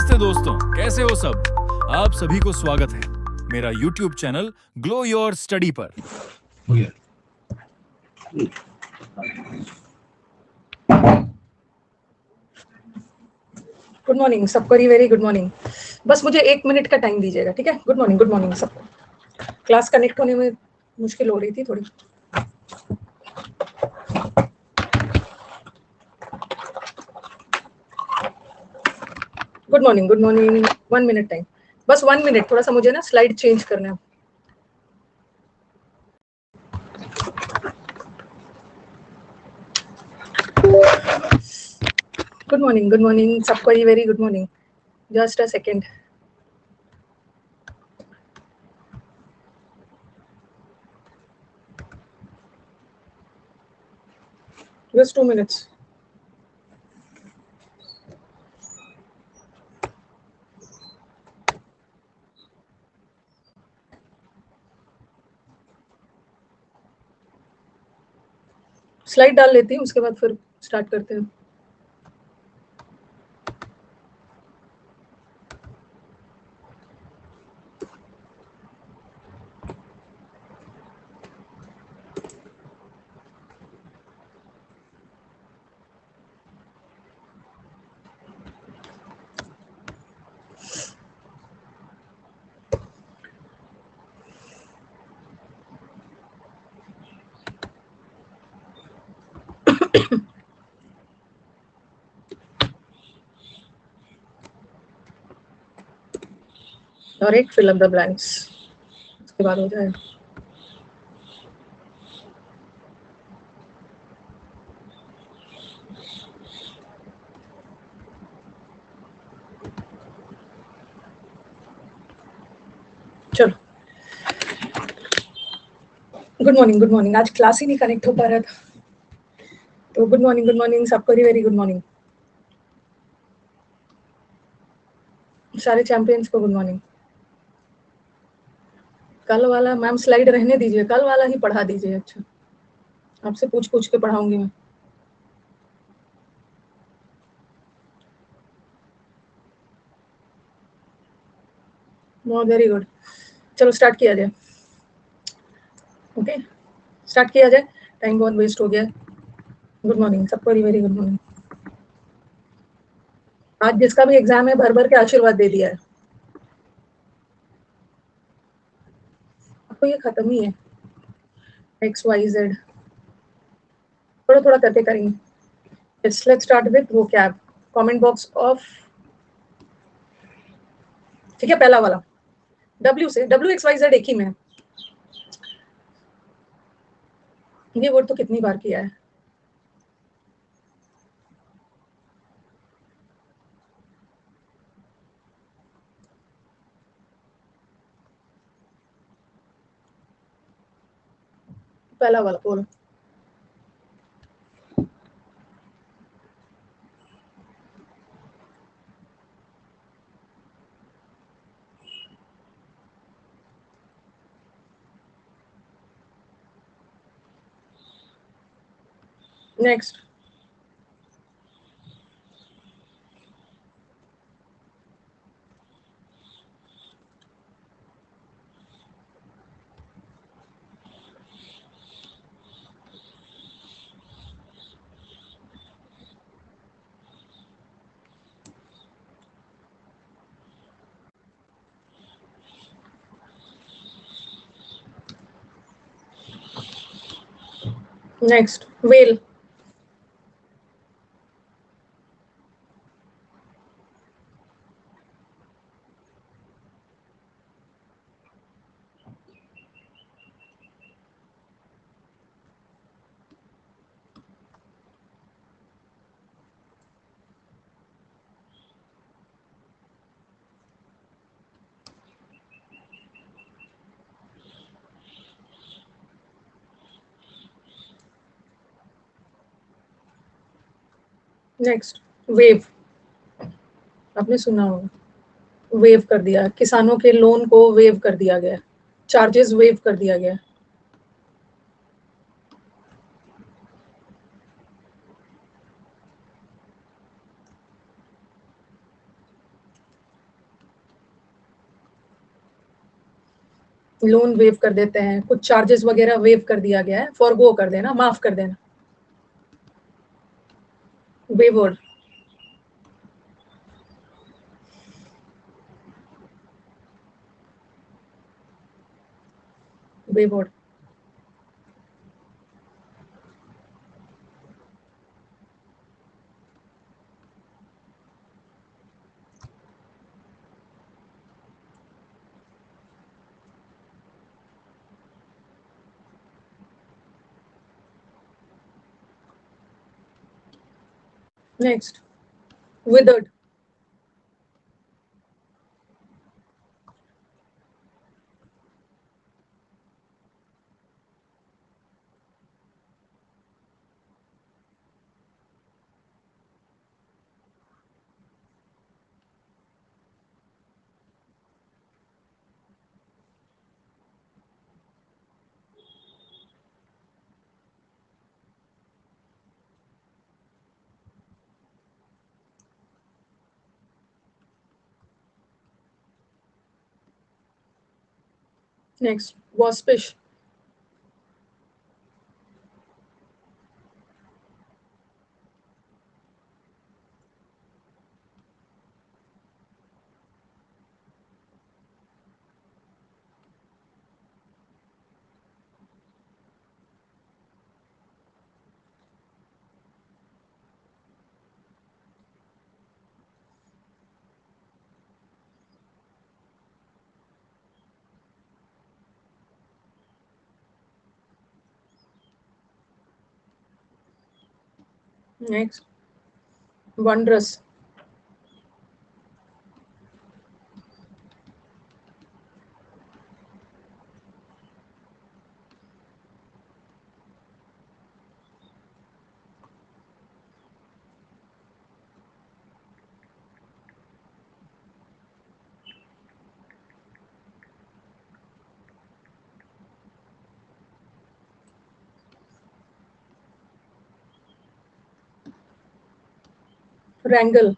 नमस्ते दोस्तों, कैसे हो सब। आप सभी को स्वागत है मेरा YouTube channel glow your study पर। गुड मॉर्निंग सबको, वेरी गुड मॉर्निंग। बस मुझे 1 मिनट का टाइम दीजिएगा, ठीक है। गुड मॉर्निंग सबको। क्लास कनेक्ट होने में मुश्किल हो रही थी थोड़ी। गुड मॉर्निंग 1 मिनट टाइम, बस 1 मिनट। थोड़ा सा मुझे ना स्लाइड चेंज करना है। गुड मॉर्निंग सबको, very good morning. Just a second. Just 2 minutes. Slide डाल लेती हूँ, उसके बाद फिर स्टार्ट करते हैं। और एक फिल अप द ब्लैंक्स, उसके बाद हो जाए। चलो, गुड मॉर्निंग। आज क्लास ही नहीं कनेक्ट हो पा रहा था, तो गुड मॉर्निंग सबको, वेरी गुड मॉर्निंग। सारे चैंपियंस को गुड मॉर्निंग। कल वाला मैम स्लाइड रहने दीजिए, कल वाला ही पढ़ा दीजिए। अच्छा, आपसे पूछ के पढ़ाऊंगी मैं। Very good. चलो स्टार्ट किया जाए। ओके, स्टार्ट किया जाए। टाइम बहुत वेस्ट हो गया। गुड मॉर्निंग सबको, वेरी गुड मॉर्निंग। आज जिसका भी एग्जाम है, भर भर के आशीर्वाद दे दिया है। आपको ये खत्म ही है। XYZ थोड़ा थोड़ा करके करेंगे। Let's start with vocab. Comment box of, ठीक है। पहला वाला W से, WXYZ एक ही में। ये वर्ड तो कितनी बार किया है। पहला वाला बोलो। Next, next well. Next wave. आपने सुना होगा, वेव कर दिया। किसानों के लोन को वेव कर दिया गया, चार्जेस वेव कर दिया गया। लोन वेव कर देते हैं, कुछ चार्जेस वगैरह वेव कर दिया गया है, फॉरगो कर देना, माफ कर देना, wayward. Wayward. Next, withered. Next, waspish. Next, wondrous. Wrangle.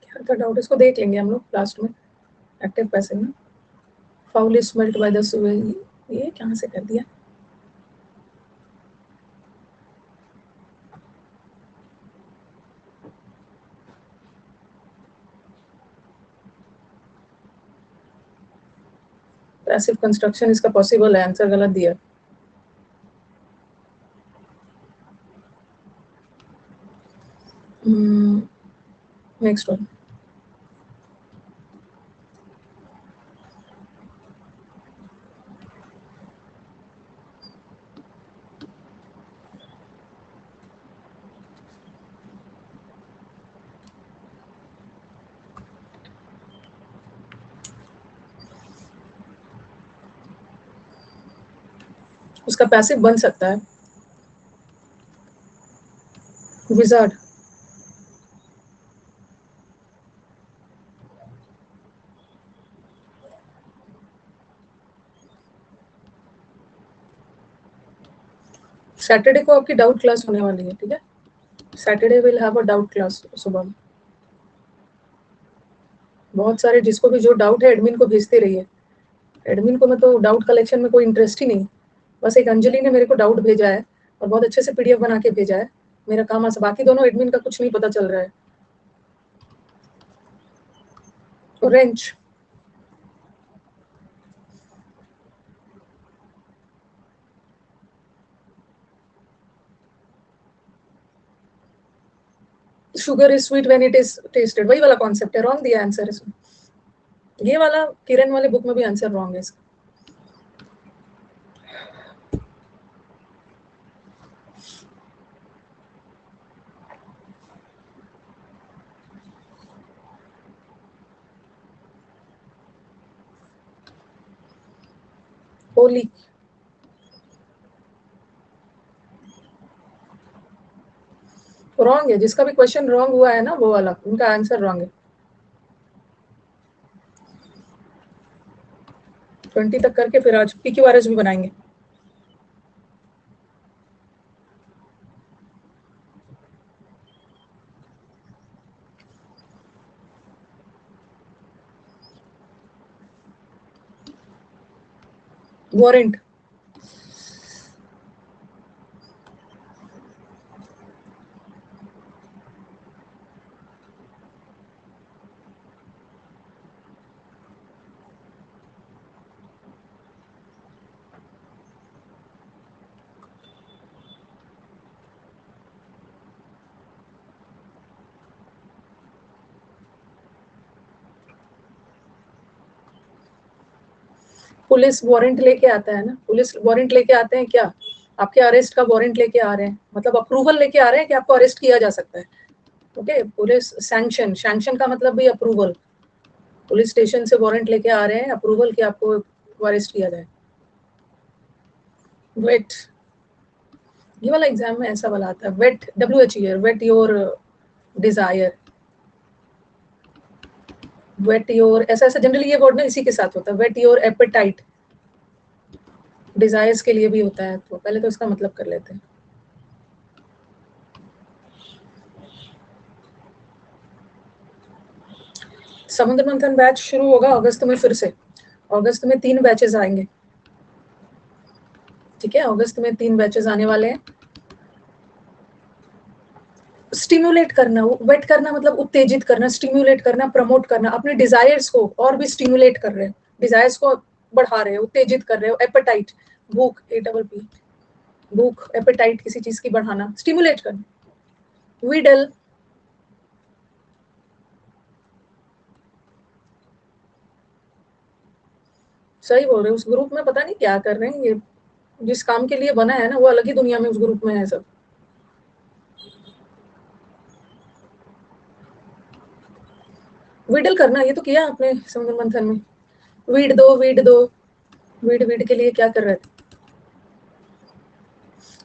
क्या था डाउट, इसको देख लेंगे हम लोग लास्ट में, एक्टिव पैसिव में। Foul is smelt by the Suvel, ये कहाँ से कर दिया? पैसिव कंस्ट्रक्शन इसका पॉसिबल है, आंसर गलत दिया। Next one. उसका पैसिव बन सकता है विजार्ड। सैटरडे को आपकी डाउट क्लास होने वाली है, ठीक है? Saturday will have a doubt class सुबह में। बहुत सारे जिसको भी जो डाउट है एडमिन को भेजते रहिए। एडमिन को मैं तो डाउट कलेक्शन में कोई इंटरेस्ट ही नहीं, बस एक अंजलि ने मेरे को डाउट भेजा है और बहुत अच्छे से पीडीएफ बना के भेजा है, मेरा काम आसान। बाकी दोनों एडमिन का कुछ नहीं पता चल रहा है। रेंच। Sugar is sweet when it is tasted, वही वाला कॉन्सेप्ट है। रॉन्ग दिया आंसर इसमें, ये वाला किरण वाले बुक में भी आंसर रॉन्ग है इसका। कोहली, रॉन्ग है। जिसका भी क्वेश्चन रॉन्ग हुआ है ना वो वाला, उनका आंसर रॉन्ग है। 20 तक करके फिर आज PQRS भी बनाएंगे। वारंट, पुलिस वारंट लेके आता है ना, पुलिस वारंट लेके आते हैं क्या? आपके अरेस्ट का वारंट लेके आ रहे हैं, मतलब अप्रूवल लेके आ रहे हैं कि आपको अरेस्ट किया जा सकता है। ओके, पुलिस सैंक्शन, सैंक्शन का मतलब भी अप्रूवल। पुलिस स्टेशन से वारंट लेके आ रहे हैं, अप्रूवल कि आपको अरेस्ट किया जाए। वेट, ये वाला एग्जाम में ऐसा वाला आता है, wait WH, wait your desire, wait your, ऐसा ऐसा जनरली ये वर्ड ना इसी के साथ होता है। वेट योर एपेटाइट, डिजायर्स के लिए भी होता है। तो पहले तो इसका मतलब कर लेते हैं। समुद्र मंथन बैच शुरू होगा अगस्त में फिर से। अगस्त में 3 बैचेस आएंगे, ठीक है? अगस्त में 3 बैचेस आने वाले हैं। स्टिम्युलेट करना, वेट करना मतलब उत्तेजित करना, स्टिम्युलेट करना, प्रमोट करना, अपने डिजायर्स को और भी स्टिम्युलेट कर रहे हैं, डिजायर्स को बढ़ा रहे हो, उत्तेजित कर रहे हो। एपेटाइट, भूख, APP, भूख, एपेटाइट, किसी चीज की बढ़ाना, स्टिम्युलेट करना। विडल, सही बोल रहे हो। उस ग्रुप में पता नहीं क्या कर रहे हैं ये, जिस काम के लिए बना है ना वो अलग ही दुनिया में उस ग्रुप में है सब। विडल करना, ये तो किया आपने समुद्र मंथन में। वीड दो, वीड दो, वीड वीड के लिए क्या कर रहे थे?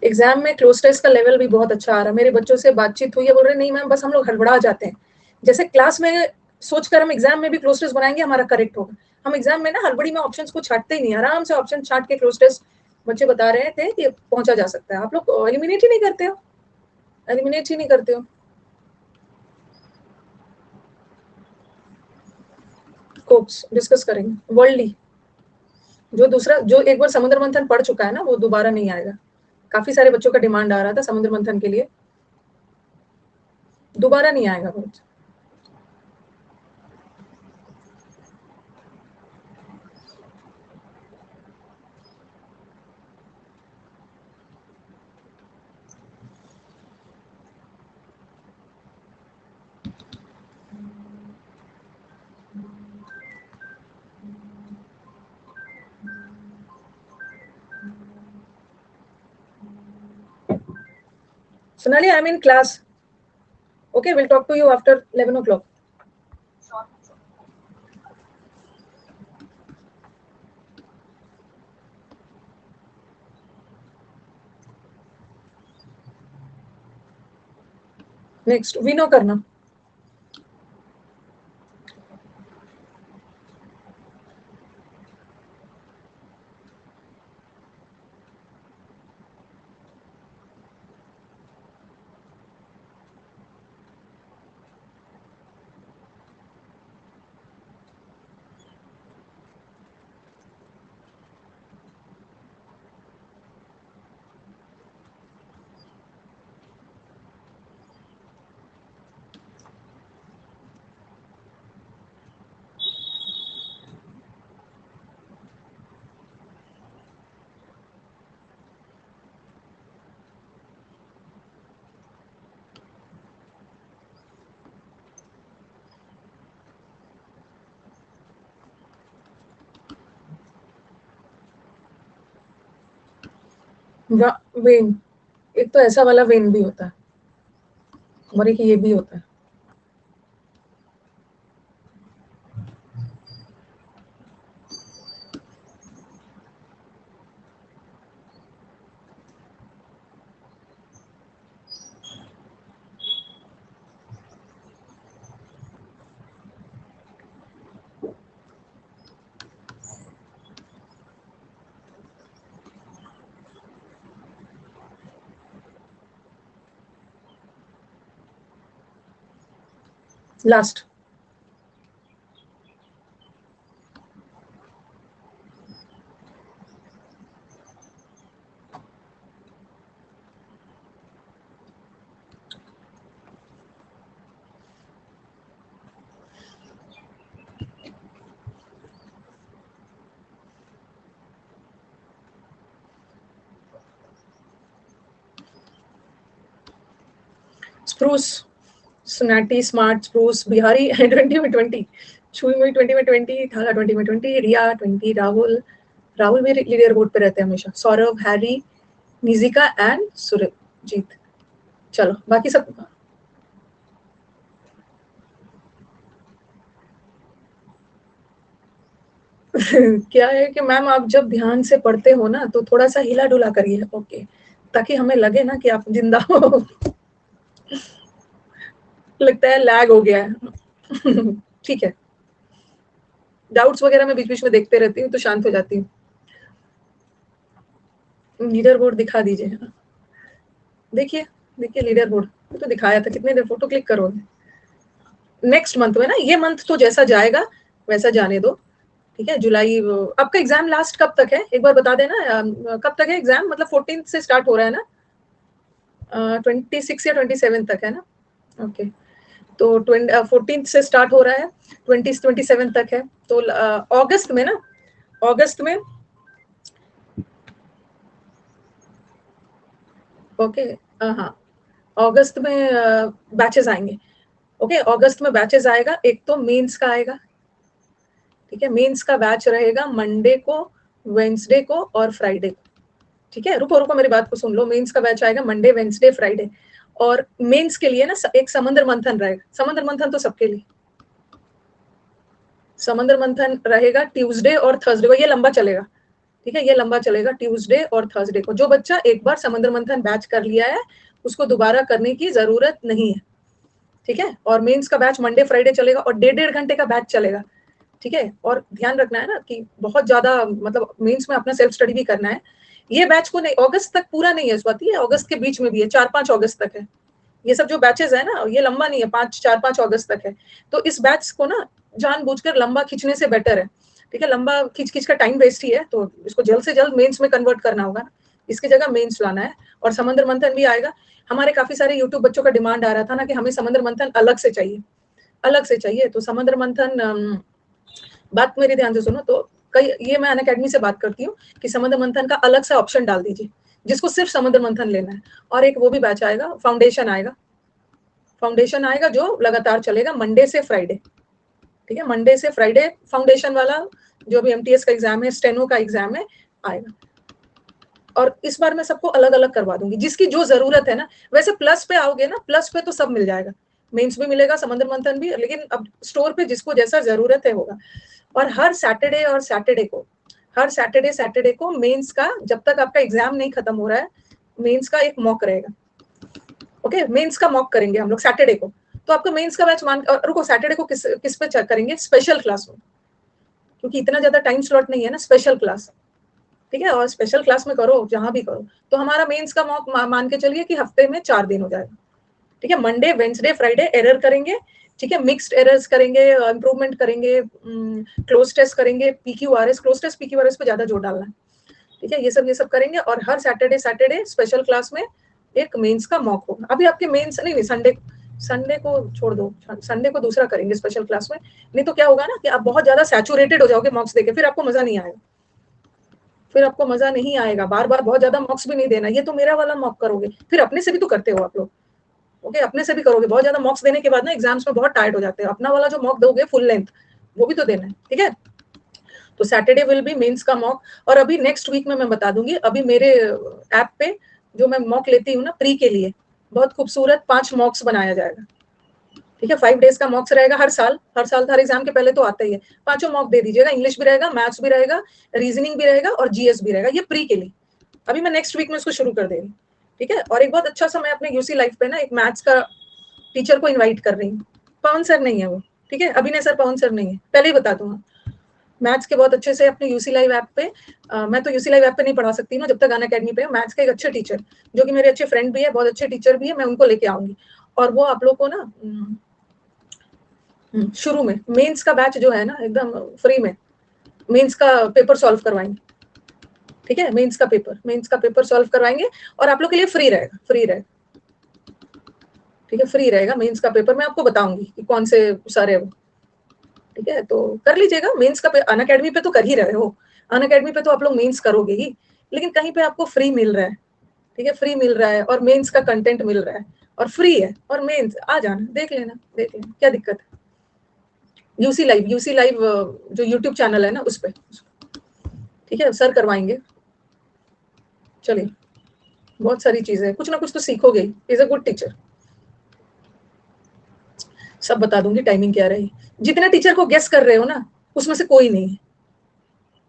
एग्जाम में क्लोज टेस्ट का लेवल भी बहुत अच्छा आ रहा है। मेरे बच्चों से बातचीत हुई है, बोल रहे नहीं मैम बस हम लोग हड़बड़ा जाते हैं। जैसे क्लास में सोचकर हम एग्जाम में भी क्लोज टेस्ट बनाएंगे हमारा करेक्ट होगा, हम एग्जाम में ना हड़बड़ी में ऑप्शंस को छाटते ही नहीं, आराम से ऑप्शन छाट के क्लोज टेस्ट बच्चे बता रहे थे कि पहुंचा जा सकता है। आप लोग एलिमिनेट ही नहीं करते हो, एलिमिनेट ही नहीं करते हो। कोप्स डिस्कस करेंगे। वर्ल्डली, जो दूसरा, जो एक बार समुद्र मंथन पढ़ चुका है ना वो दोबारा नहीं आएगा। काफी सारे बच्चों का डिमांड आ रहा था समुद्र मंथन के लिए, दोबारा नहीं आएगा वो। Sonali, I'm in class. Okay, we'll talk to you after 11 o'clock. Next, Vino करना। वेन, एक तो ऐसा वाला वेन भी होता है और एक ये भी होता है। लास्ट स्प्रूस, सुनाटी, स्मार्ट, स्प्रूस, बिहारी 20 में 20, छुई मुई 20 में 20, थाला 20 में 20, रिया 20, राहुल भी लीडर बोर्ड पे रहते हैं हमेशा, सौरभ, हैरी, निजिका एंड सुरजीत। चलो बाकी सब क्या है कि मैम आप जब ध्यान से पढ़ते हो ना तो थोड़ा सा हिला डुला करिए, ओके, ताकि हमें लगे ना कि आप जिंदा हो। लगता है लैग हो गया है। ठीक है, डाउट्स वगैरह मैं बीच बीच में देखते रहती हूँ तो शांत हो जाती हूँ। लीडर बोर्ड दिखा दीजिए, देखिए देखिए लीडर बोर्ड तो दिखाया था, कितने देर फोटो क्लिक करोगे? नेक्स्ट मंथ में ना, ये मंथ तो जैसा जाएगा वैसा जाने दो, ठीक है। जुलाई, आपका एग्जाम लास्ट कब तक है एक बार बता देना, कब तक है एग्जाम? मतलब 14 से स्टार्ट हो रहा है ना, 26 या 27 तक है ना, ओके। तो 14 से स्टार्ट हो रहा है, 27 तक है, तो अगस्त में ना, अगस्त में, ओके, हाँ, अगस्त में बैचेस आएंगे, ओके, अगस्त में बैचेस आएगा। एक तो मेंस का आएगा, ठीक है, मेंस का बैच रहेगा मंडे को, वेंसडे को और फ्राइडे को, ठीक है। रुको रुको मेरी बात को सुन लो, मेंस का बैच आएगा मंडे, वेंसडे, फ्राइडे। और मेंस के लिए ना एक समंदर मंथन रहेगा, समंदर मंथन तो सबके लिए, समंदर मंथन रहेगा ट्यूसडे और थर्सडे को, ये लंबा चलेगा, ठीक है, ये लंबा चलेगा ट्यूसडे और थर्सडे को। जो बच्चा एक बार समंदर मंथन बैच कर लिया है उसको दोबारा करने की जरूरत नहीं है, ठीक है। और मेंस का बैच मंडे फ्राइडे चलेगा और 1.5 घंटे का बैच चलेगा, ठीक है। और ध्यान रखना है ना कि बहुत ज्यादा, मतलब मेंस में अपना सेल्फ स्टडी भी करना है। ये बैच को नहीं, अगस्त तक पूरा नहीं है स्वाति, ये अगस्त के बीच में भी है, 4-5 अगस्त तक है। ये सब जो बैचेस है ना, ये लंबा नहीं है, 4-5 अगस्त तक है। तो इस बैच को ना जानबूझकर लंबा खींचने से बेटर है, ठीक है। लंबा खींच खींच का टाइम वेस्ट ही है, तो इसको जल्द से जल्द मेंस में कन्वर्ट करना होगा, इसकी जगह मेंस लाना है। और समंदर मंथन भी आएगा। हमारे काफी सारे यूट्यूब बच्चों का डिमांड आ रहा था ना कि हमें समंदर मंथन अलग से चाहिए, अलग से चाहिए। तो समंदर मंथन, बात मेरी ध्यान से सुनो, तो कई, ये मैं अनअकैडमी से बात करती हूँ कि समुद्र मंथन का अलग सा ऑप्शन डाल दीजिए जिसको सिर्फ समुद्र मंथन लेना है। और एक वो भी बैच आएगा, फाउंडेशन आएगा, फाउंडेशन आएगा जो लगातार चलेगा मंडे से फ्राइडे, ठीक है, मंडे से फ्राइडे फाउंडेशन वाला, जो भी एमटीएस का एग्जाम है, स्टेनो का एग्जाम है, आएगा। और इस बार मैं सबको अलग अलग करवा दूंगी जिसकी जो जरूरत है ना। वैसे प्लस पे आओगे ना, प्लस पे तो सब मिल जाएगा, मेंस भी मिलेगा, समुद्र मंथन भी, लेकिन अब स्टोर पे जिसको जैसा जरूरत है होगा। और हर सैटरडे और सैटरडे को, हर सैटरडे को मेंस का, जब तक आपका एग्जाम नहीं खत्म हो रहा है, मेंस का एक मॉक रहेगा, ओके। मेंस का मॉक करेंगे हम लोग सैटरडे को। तो आपका मेंस का बैच रुको, सैटरडे को किस किस पे चेक करेंगे? स्पेशल क्लास में, क्योंकि इतना ज्यादा टाइम स्लॉट नहीं है ना, स्पेशल क्लास, ठीक है। और स्पेशल क्लास में करो, जहां भी करो। तो हमारा मेंस का मॉक मान के चलिए कि हफ्ते में 4 दिन हो जाएगा, ठीक है। मंडे, वेंसडे, फ्राइडे एरर करेंगे, ठीक है, मिक्स्ड एरर्स करेंगे, इंप्रूवमेंट करेंगे, क्लोज टेस्ट करेंगे, पीक्यूआरएस, क्लोज टेस्ट पीक्यूआरएस पे ज्यादा जोर डालना है, ठीक है। ये सब करेंगे। और हर सैटरडे स्पेशल क्लास में एक मेंस का मॉक होगा। अभी आपके मेंस नहीं, संडे को छोड़ दो, संडे को दूसरा करेंगे स्पेशल क्लास में। नहीं तो क्या होगा ना कि आप बहुत ज्यादा सैचुरेटेड हो जाओगे मॉक्स देके, फिर आपको मजा नहीं आएगा, फिर आपको मजा नहीं आएगा। बार बार बहुत ज्यादा मॉक्स भी नहीं देना। ये तो मेरा वाला मॉक करोगे, फिर अपने से भी तो करते हो आप लोग, ओके, अपने से भी करोगे। बहुत ज्यादा मॉक्स देने के बाद ना एग्जाम्स में बहुत टायर्ड हो जाते हैं। अपना वाला जो मॉक दोगे फुल लेंथ, वो भी तो देना है, ठीक है। तो सैटरडे विल बी मेंस का मॉक। और अभी नेक्स्ट वीक में मैं बता दूंगी, अभी मेरे ऐप पे जो मैं मॉक लेती हूँ ना प्री के लिए, बहुत खूबसूरत 5 मॉक्स बनाया जाएगा, ठीक है। 5 डेज का मॉक्स रहेगा हर साल, हर एग्जाम के पहले तो आता ही है। 5 मॉक दे दीजिएगा, इंग्लिश भी रहेगा, मैथ्स भी रहेगा, रीजनिंग भी रहेगा और जीएस भी रहेगा, ये प्री के लिए। अभी मैं नेक्स्ट वीक में इसको शुरू कर देंगी, ठीक है। और एक बहुत अच्छा सा, मैं अपने यूसी लाइफ पे ना एक मैथ्स का टीचर को इनवाइट कर रही हूँ। पवन सर नहीं है वो, ठीक है, अभिनय सर पवन सर नहीं है, पहले ही बता दूंगा। मैथ्स के बहुत अच्छे से अपने यूसी लाइव ऐप पे, मैं तो यूसी लाइव ऐप पे नहीं पढ़ा सकती ना जब तक अनअकैडमी पे। मैथ्स का एक अच्छे टीचर जो कि मेरे अच्छे फ्रेंड भी है, बहुत अच्छे टीचर भी है, मैं उनको लेके आऊंगी। और वो आप लोग को ना शुरू में मेंस का बैच जो है ना एकदम फ्री में मेंस का पेपर सॉल्व करवाएंगे, ठीक है, मेंस का पेपर सॉल्व करवाएंगे और आप लोग के लिए फ्री रहेगा, ठीक है, फ्री रहेगा मेंस का पेपर। मैं आपको बताऊंगी कि कौन से सारे वो, ठीक है, तो कर लीजिएगा मेंस का अनअकैडमी पे तो कर ही रहे हो, अनअकैडमी पे तो आप लोग मेंस करोगे ही, लेकिन कहीं पे आपको फ्री मिल रहा है, ठीक है, फ्री मिल रहा है और मेंस का कंटेंट मिल रहा है और फ्री है और मेंस आ जाना, देख लेना क्या दिक्कत है। यूसी लाइव जो यूट्यूब चैनल है ना उस पे, ठीक है, सर करवाएंगे। चलिए, बहुत सारी चीजें, कुछ ना कुछ तो सीखोगे, इज अ गुड टीचर। सब बता दूंगी टाइमिंग क्या रही। जितने टीचर को गेस कर रहे हो ना उसमें से कोई नहीं है,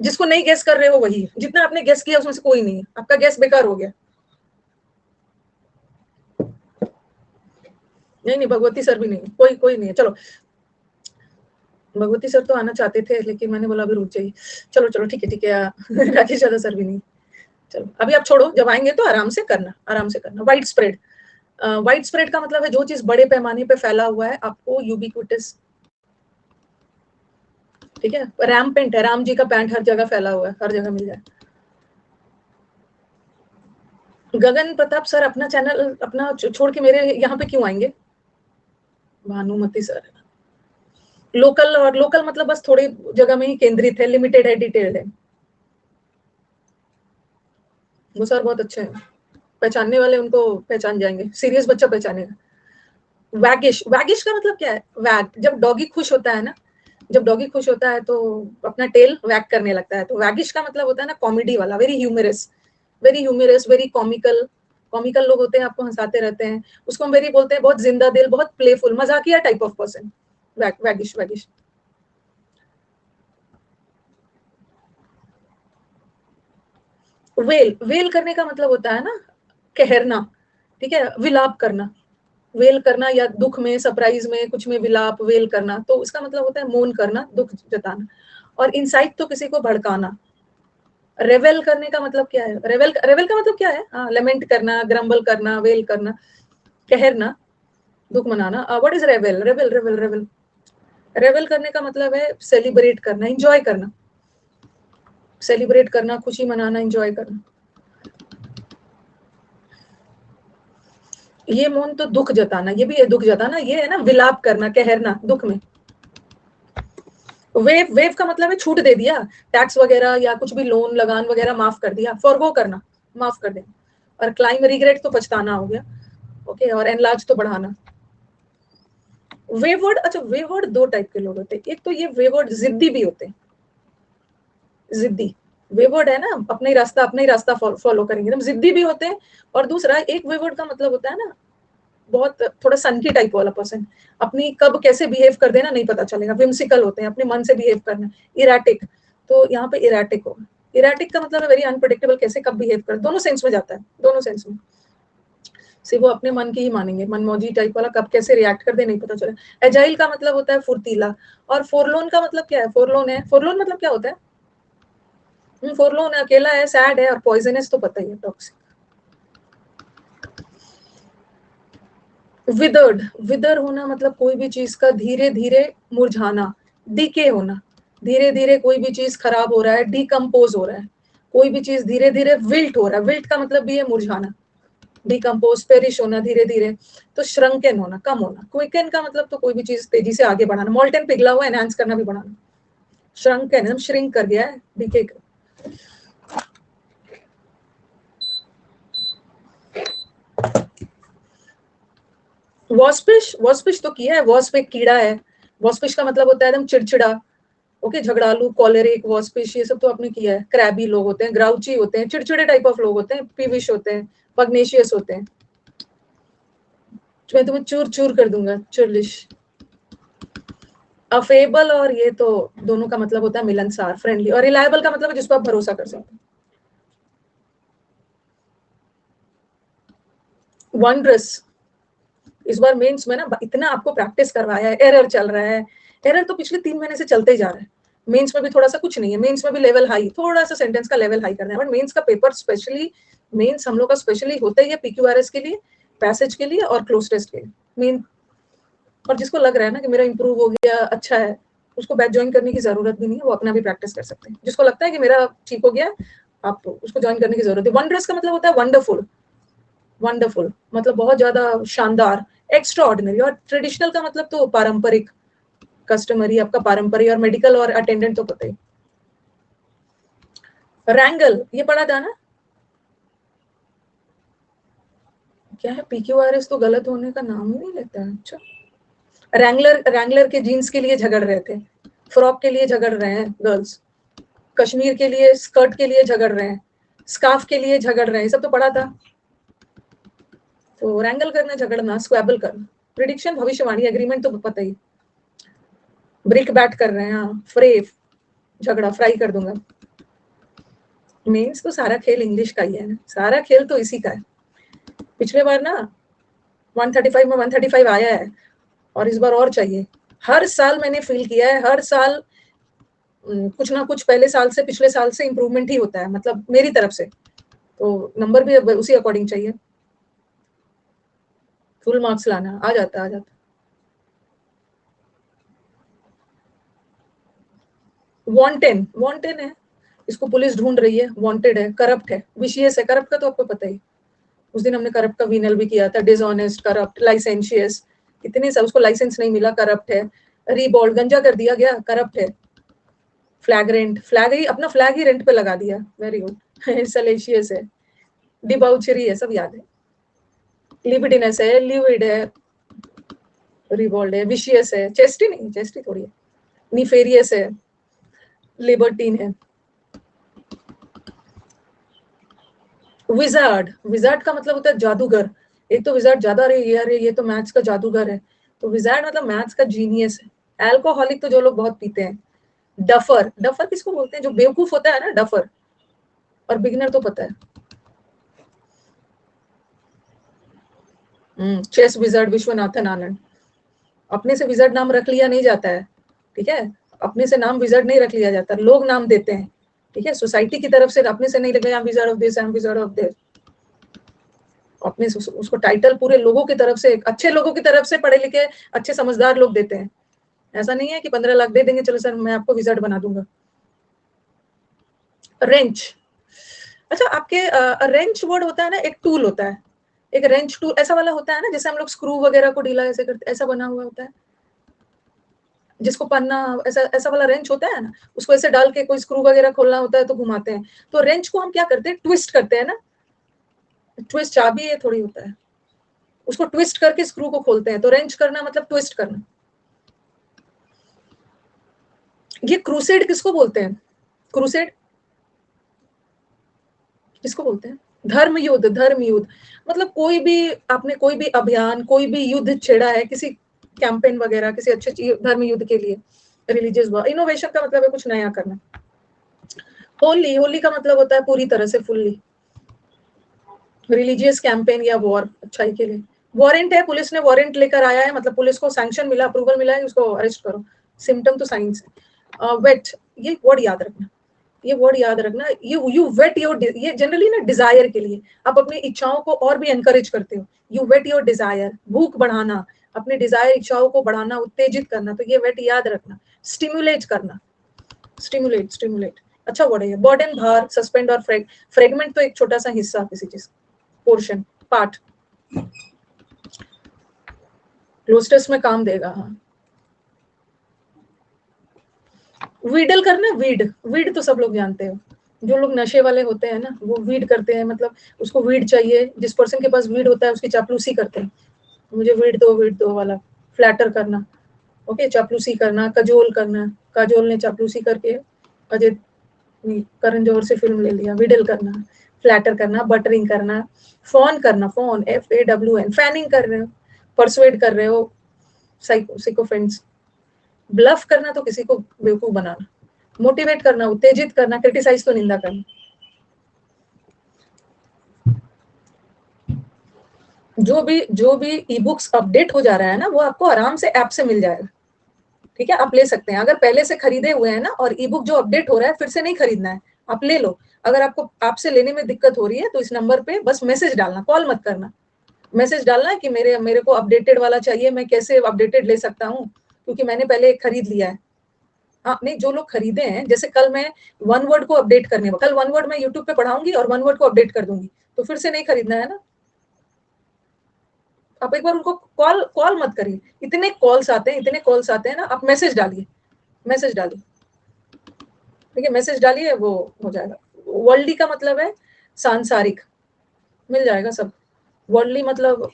जिसको नहीं गेस कर रहे हो वही है, जितना आपने गेस किया उसमें से कोई नहीं है, आपका गेस बेकार हो गया। नहीं, भगवती सर भी नहीं, कोई नहीं है। चलो, भगवती सर तो आना चाहते थे लेकिन मैंने बोला अभी रुक जाइए। चलो ठीक है राकेश यादव सर भी नहीं। चलो अभी आप छोड़ो, जब आएंगे तो आराम से करना। वाइड स्प्रेड का मतलब है जो चीज बड़े पैमाने पे फैला हुआ है, आपको यूबिक्विटस, ठीक है, रैम पेंट है, राम जी का पैंट हर जगह फैला हुआ है, हर जगह मिल जाए। गगन प्रताप सर अपना चैनल अपना छोड़ के मेरे यहाँ पे क्यों आएंगे? भानुमति सर लोकल, और लोकल मतलब बस थोड़ी जगह में ही केंद्रित है, लिमिटेड है, डिटेल्ड है। वो सर बहुत अच्छे हैं, पहचानने वाले उनको पहचान जाएंगे, सीरियस बच्चा पहचानेगा। वैगिश का मतलब क्या है? वैग, जब डॉगी खुश होता है ना, जब डॉगी खुश होता है तो अपना टेल वैग करने लगता है, तो वैगिश का मतलब होता है ना कॉमेडी वाला, वेरी ह्यूमरस, वेरी कॉमिकल लोग होते हैं, आपको हंसाते रहते हैं, उसको हम वेरी बोलते हैं, बहुत जिंदा दिल, बहुत प्लेफुल, मजाकिया टाइप ऑफ पर्सन, वैगिश। वेल करने का मतलब होता है ना कहरना, ठीक है, विलाप करना, वेल करना, या दुख में, सरप्राइज में, कुछ में विलाप, वेल करना, तो उसका मतलब होता है मौन करना, दुख जताना। और इंसाइट तो किसी को भड़काना। रेवेल करने का मतलब क्या है? रेवेल का मतलब क्या है? हाँ, लेमेंट करना, ग्रम्बल करना, वेल करना, कहरना, दुख मनाना। What is रेवेल? रेवेल करने का मतलब है सेलिब्रेट करना, एंजॉय करना, सेलिब्रेट करना, खुशी मनाना, एंजॉय करना। ये मौन तो दुख जताना, ये भी है दुख जताना, ये है ना विलाप करना, कहरना, दुख में। वेव का मतलब है छूट दे दिया, टैक्स वगैरह या कुछ भी लोन लगान वगैरह माफ कर दिया, फॉरगो करना, माफ कर देना। और क्लाइम रिग्रेट तो पछताना हो गया, ओके, और एनलार्ज तो बढ़ाना। वेवर्ड, अच्छा वेवर्ड दो टाइप के लोग होते हैं, एक तो ये वेवर्ड जिद्दी भी होते हैं, जिद्दी वेवर्ड है ना, अपना ही रास्ता फॉलो करेंगे, हम जिद्दी भी होते हैं। और दूसरा एक वेवर्ड का मतलब होता है ना बहुत थोड़ा सनकी टाइप वाला पर्सन, अपनी कब कैसे बिहेव कर देना नहीं पता चलेगा, विम्सिकल होते हैं, अपने मन से बिहेव करना, इराटिक, तो यहाँ पे इराटिक होगा। इराटिक का मतलब है वेरी अनप्रेडिक्टेबल, कैसे कब बिहेव कर, दोनों सेंस में जाता है, दोनों सेंस में। सिर्फ वो अपने मन की ही मानेंगे, मनमौजी टाइप वाला, कब कैसे रिएक्ट कर दे नहीं पता चले। एजाइल का मतलब होता है फुर्तीला। और फोरलोन का मतलब क्या है? फोरलोन मतलब क्या होता है? फोरलोन अकेला है, सैड है, और पॉइजनस तो पता ही है, टॉक्सिक। विदर होना मतलब कोई भी चीज का धीरे धीरे मुरझाना, डीके होना, धीरे धीरे कोई भी चीज खराब हो रहा है, डिकम्पोज हो रहा है, कोई भी चीज धीरे धीरे विल्ट हो रहा है, विल्ट का मतलब भी है मुरझाना, डिकम्पोज, पेरिश होना धीरे धीरे। तो श्रंकन होना, कम होना। क्विकन का मतलब तो कोई भी चीज तेजी से आगे बढ़ाना, मॉल्टन पिघला हुआ एनहांस करना भी बढ़ाना। श्रंकन हम श्रिंक कर गया है, डीके कर। वॉस्पिश तो किया है, वॉस्प एक कीड़ा है, वॉस्पिश का मतलब होता है एकदम चिड़चिड़ा, ओके, झगड़ालू, कॉलेरिक, वॉस्पिश, ये सब तो आपने किया है। क्रैबी लोग होते हैं, ग्राउची होते हैं, चिड़चिड़े टाइप ऑफ लोग होते हैं, पीविश होते हैं, पग्नेशियस होते हैं। मैं तुम्हें चूर चूर कर दूंगा, चुरलिश। अफेबल और ये तो दोनों का मतलब होता है मिलनसार, फ्रेंडली। और रिलायबल का मतलब है जिसको आप भरोसा कर सकते हैं। वंड्रस, इस बार मेंस में ना इतना आपको प्रैक्टिस करवाया है, एरर चल रहा है, एरर तो पिछले 3 महीने से चलते ही जा रहा है। मेंस में भी थोड़ा सा कुछ नहीं है, मेंस में भी लेवल हाई, थोड़ा सा सेंटेंस का लेवल हाई करना है, बट मेंस का पेपर स्पेशली, मेंस हम लोग का स्पेशली होता ही है पीक्यूआरएस के लिए, पैसेज के लिए और क्लोज टेस्ट के लिए। मेन और जिसको लग रहा है ना कि मेरा इंप्रूव हो गया, अच्छा है, उसको बैच ज्वाइन करने की जरूरत भी नहीं है, वो अपना भी प्रैक्टिस कर सकते हैं। जिसको लगता है कि मेरा ठीक हो गया, आप उसको ज्वाइन करने की जरूरत है। वंडरस का मतलब होता है वंडरफुल, वंडरफुल मतलब बहुत ज्यादा शानदार, एक्स्ट्रा ऑर्डिनरी। और ट्रेडिशनल का मतलब तो पारंपरिक, कस्टमरी, आपका पारंपरिक। और मेडिकल और अटेंडेंट तो पता ही। रैंगल, ये पढ़ा था ना, क्या है, PQRS तो गलत होने का नाम ही नहीं लेता है। अच्छा, रैंगलर के जीन्स के लिए झगड़ रहे थे, फ्रॉक के लिए झगड़ रहे हैं गर्ल्स, कश्मीर के लिए स्कर्ट के लिए झगड़ रहे हैं, स्कार्फ के लिए झगड़ रहे हैं, सब तो पढ़ा था। तो रैंगल करना, झगड़ना, स्क्वैबल करना। प्रिडिक्शन, भविष्यवाणी, एग्रीमेंट तो पता ही। ब्रिक बैट कर रहे हैं, हाँ, फ्रे, झगड़ा, फ्राई कर दूंगा। मीन्स तो सारा खेल इंग्लिश का ही है, सारा खेल तो इसी का है। पिछले बार ना 135 में 135 आया है, और इस बार और चाहिए। हर साल मैंने फील किया है, हर साल कुछ ना कुछ पहले साल से, पिछले साल से इम्प्रूवमेंट ही होता है, मतलब मेरी तरफ से। तो नंबर भी अब उसी अकॉर्डिंग चाहिए, फुल मार्क्स लाना। आ जाता, आ जाता। वांटेड, वांटेड है, इसको पुलिस ढूंढ रही है, वांटेड है, करप्ट है, विशियस है। करप्ट का तो आपको पता ही, उस दिन हमने करप्ट का विनल भी किया था। डिसऑनेस्ट, करप्ट, लाइसेंशियस, इतने सब। उसको लाइसेंस नहीं मिला, करप्ट है। रीबॉल्ड, गंजा कर दिया गया, करप्ट है। फ्लैग्रेंट, फ्लैग ही, अपना फ्लैग ही रेंट पे लगा दिया, वेरी गुड। सलेशियस है, डिबाउचरी है, सब याद है। लिबिडिनस है, लिविड है, रिवॉल्ड है, विशियस है, चेस्टी नहीं, चेस्टी थोड़ी है, निफेरियस है, लिबर्टीन है। विजार्ड, विजार्ड का मतलब होता है जादूगर। एक तो विजार्ड ज्यादा रही, अरे ये तो मैथ्स का जादूगर है। तो विजार्ड मतलब मैथ्स का जीनियस है। एल्कोहलिक तो जो लोग बहुत पीते हैं। डफर, डफर किसको बोलते हैं, जो बेवकूफ होता है ना, डफर। और बिगिनर तो पता है। Chess wizard, Viswanathan Anand. अपने से विजार्ड नाम रख लिया नहीं जाता है, ठीक है। अपने से नाम विजार्ड नहीं रख लिया जाता, लोग नाम देते हैं, ठीक है। सोसाइटी की तरफ से अपने से नहीं लगे, wizard of this, I am wizard of this. अपने से उसको टाइटल पूरे लोगों की तरफ से, अच्छे लोगों की तरफ से, पढ़े लिखे अच्छे समझदार लोग देते हैं। ऐसा नहीं है कि 15 लाख दे देंगे, चलो सर मैं आपको विजार्ड बना दूंगा। रेंच, अच्छा, आपके रेंच वर्ड होता है ना, एक टूल होता है, एक रेंच टूल ऐसा वाला होता है ना, जैसे हम लोग स्क्रू वगैरह को ढीला ऐसे करते, ऐसा बना हुआ होता है, जिसको पन्ना, ऐसा ऐसा वाला रेंच होता है ना, उसको ऐसे डाल के कोई स्क्रू वगैरह खोलना होता है तो घुमाते हैं। तो रेंच को हम क्या करते हैं, ट्विस्ट करते हैं ना। ट्विस्ट, चाबी ये थोड़ी होता है, उसको ट्विस्ट करके स्क्रू को खोलते हैं। तो रेंच करना मतलब ट्विस्ट करना। ये क्रूसेड किसको बोलते हैं, क्रूसेड किसको बोलते हैं, धर्म युद्ध, धर्म युद्ध। मतलब कोई भी, आपने कोई भी अभियान, कोई भी युद्ध छेड़ा है, किसी कैंपेन वगैरह, किसी अच्छे चीज, धर्म युद्ध के लिए, रिलीजियस वर्क। इनोवेशन का मतलब है कुछ नया करना। होली, होली का मतलब होता है पूरी तरह से, फुल्ली। रिलीजियस कैंपेन या वॉर, अच्छाई के लिए। वारंट है, पुलिस ने वारंट लेकर आया है, मतलब पुलिस को सैंक्शन मिला, अप्रूवल मिला है, उसको अरेस्ट करो। सिम्टम तो साइंस है। वेट, ये वर्ड याद रखना, ये वर्ड याद रखना। यू वेट योर, ये जनरली ना डिजायर के लिए, आप अपनी इच्छाओं को और भी एनकरेज करते हो। यू वेट योर डिजायर, भूख बढ़ाना, अपने डिजायर, इच्छाओं को बढ़ाना, उत्तेजित करना, तो ये वेट याद रखना। स्टिमुलेट करना, स्टिमुलेट, स्टिमुलेट, अच्छा वर्ड है। बर्डन, भार, सस्पेंड और फ्रेगमेंट तो एक छोटा सा हिस्सा किसी चीज, पोर्शन, पार्ट। क्लोस्टर्स में काम देगा, हाँ। वीडल करना, वीड, वीड तो सब लोग जानते हो। जो लोग नशे वाले होते हैं ना, वो वीड करते हैं, मतलब उसको वीड चाहिए। जिस पर्सन के पास वीड होता है उसकी चापलूसी करते हैं, मुझे वीड दो वाला। फ्लैटर करना, ओके, चापलूसी करना, कजोल करना। काजोल ने चापलूसी करके अजय करण जौहर से फिल्म ले लिया। विडल करना, फ्लैटर करना, बटरिंग करना, फोन करना, फोन, FAWN, फैनिंग कर रहे हो, परसुएड कर रहे हो, साइकोफेंस। ब्लफ करना तो किसी को बेवकूफ बनाना। मोटिवेट करना, उत्तेजित करना। क्रिटिसाइज तो निंदा करना। जो भी ई बुक्स अपडेट हो जा रहा है ना, वो आपको आराम से ऐप से मिल जाएगा, ठीक है। आप ले सकते हैं, अगर पहले से खरीदे हुए हैं ना, और ई बुक जो अपडेट हो रहा है फिर से नहीं खरीदना है, आप ले लो। अगर आपको आपसे लेने में दिक्कत हो रही है तो इस नंबर पे बस मैसेज डालना, कॉल मत करना, मैसेज डालना है कि मेरे को अपडेटेड वाला चाहिए, मैं कैसे अपडेटेड ले सकता हूँ, क्योंकि मैंने पहले एक खरीद लिया है। हाँ, नहीं, जो लोग खरीदे हैं, जैसे कल मैं वन वर्ड को अपडेट करने, कल वन वर्ड मैं यूट्यूब पे पढ़ाऊंगी और वन वर्ड को अपडेट कर दूंगी, तो फिर से नहीं खरीदना है ना। आप एक बार उनको कॉल कॉल मत करिए, इतने कॉल्स आते हैं ना, आप मैसेज डालिए, मैसेज डालिए, ठीक है, मैसेज डालिए, वो हो जाएगा। वर्ल्डली का मतलब है सांसारिक, मिल जाएगा सब। वर्ल्डली मतलब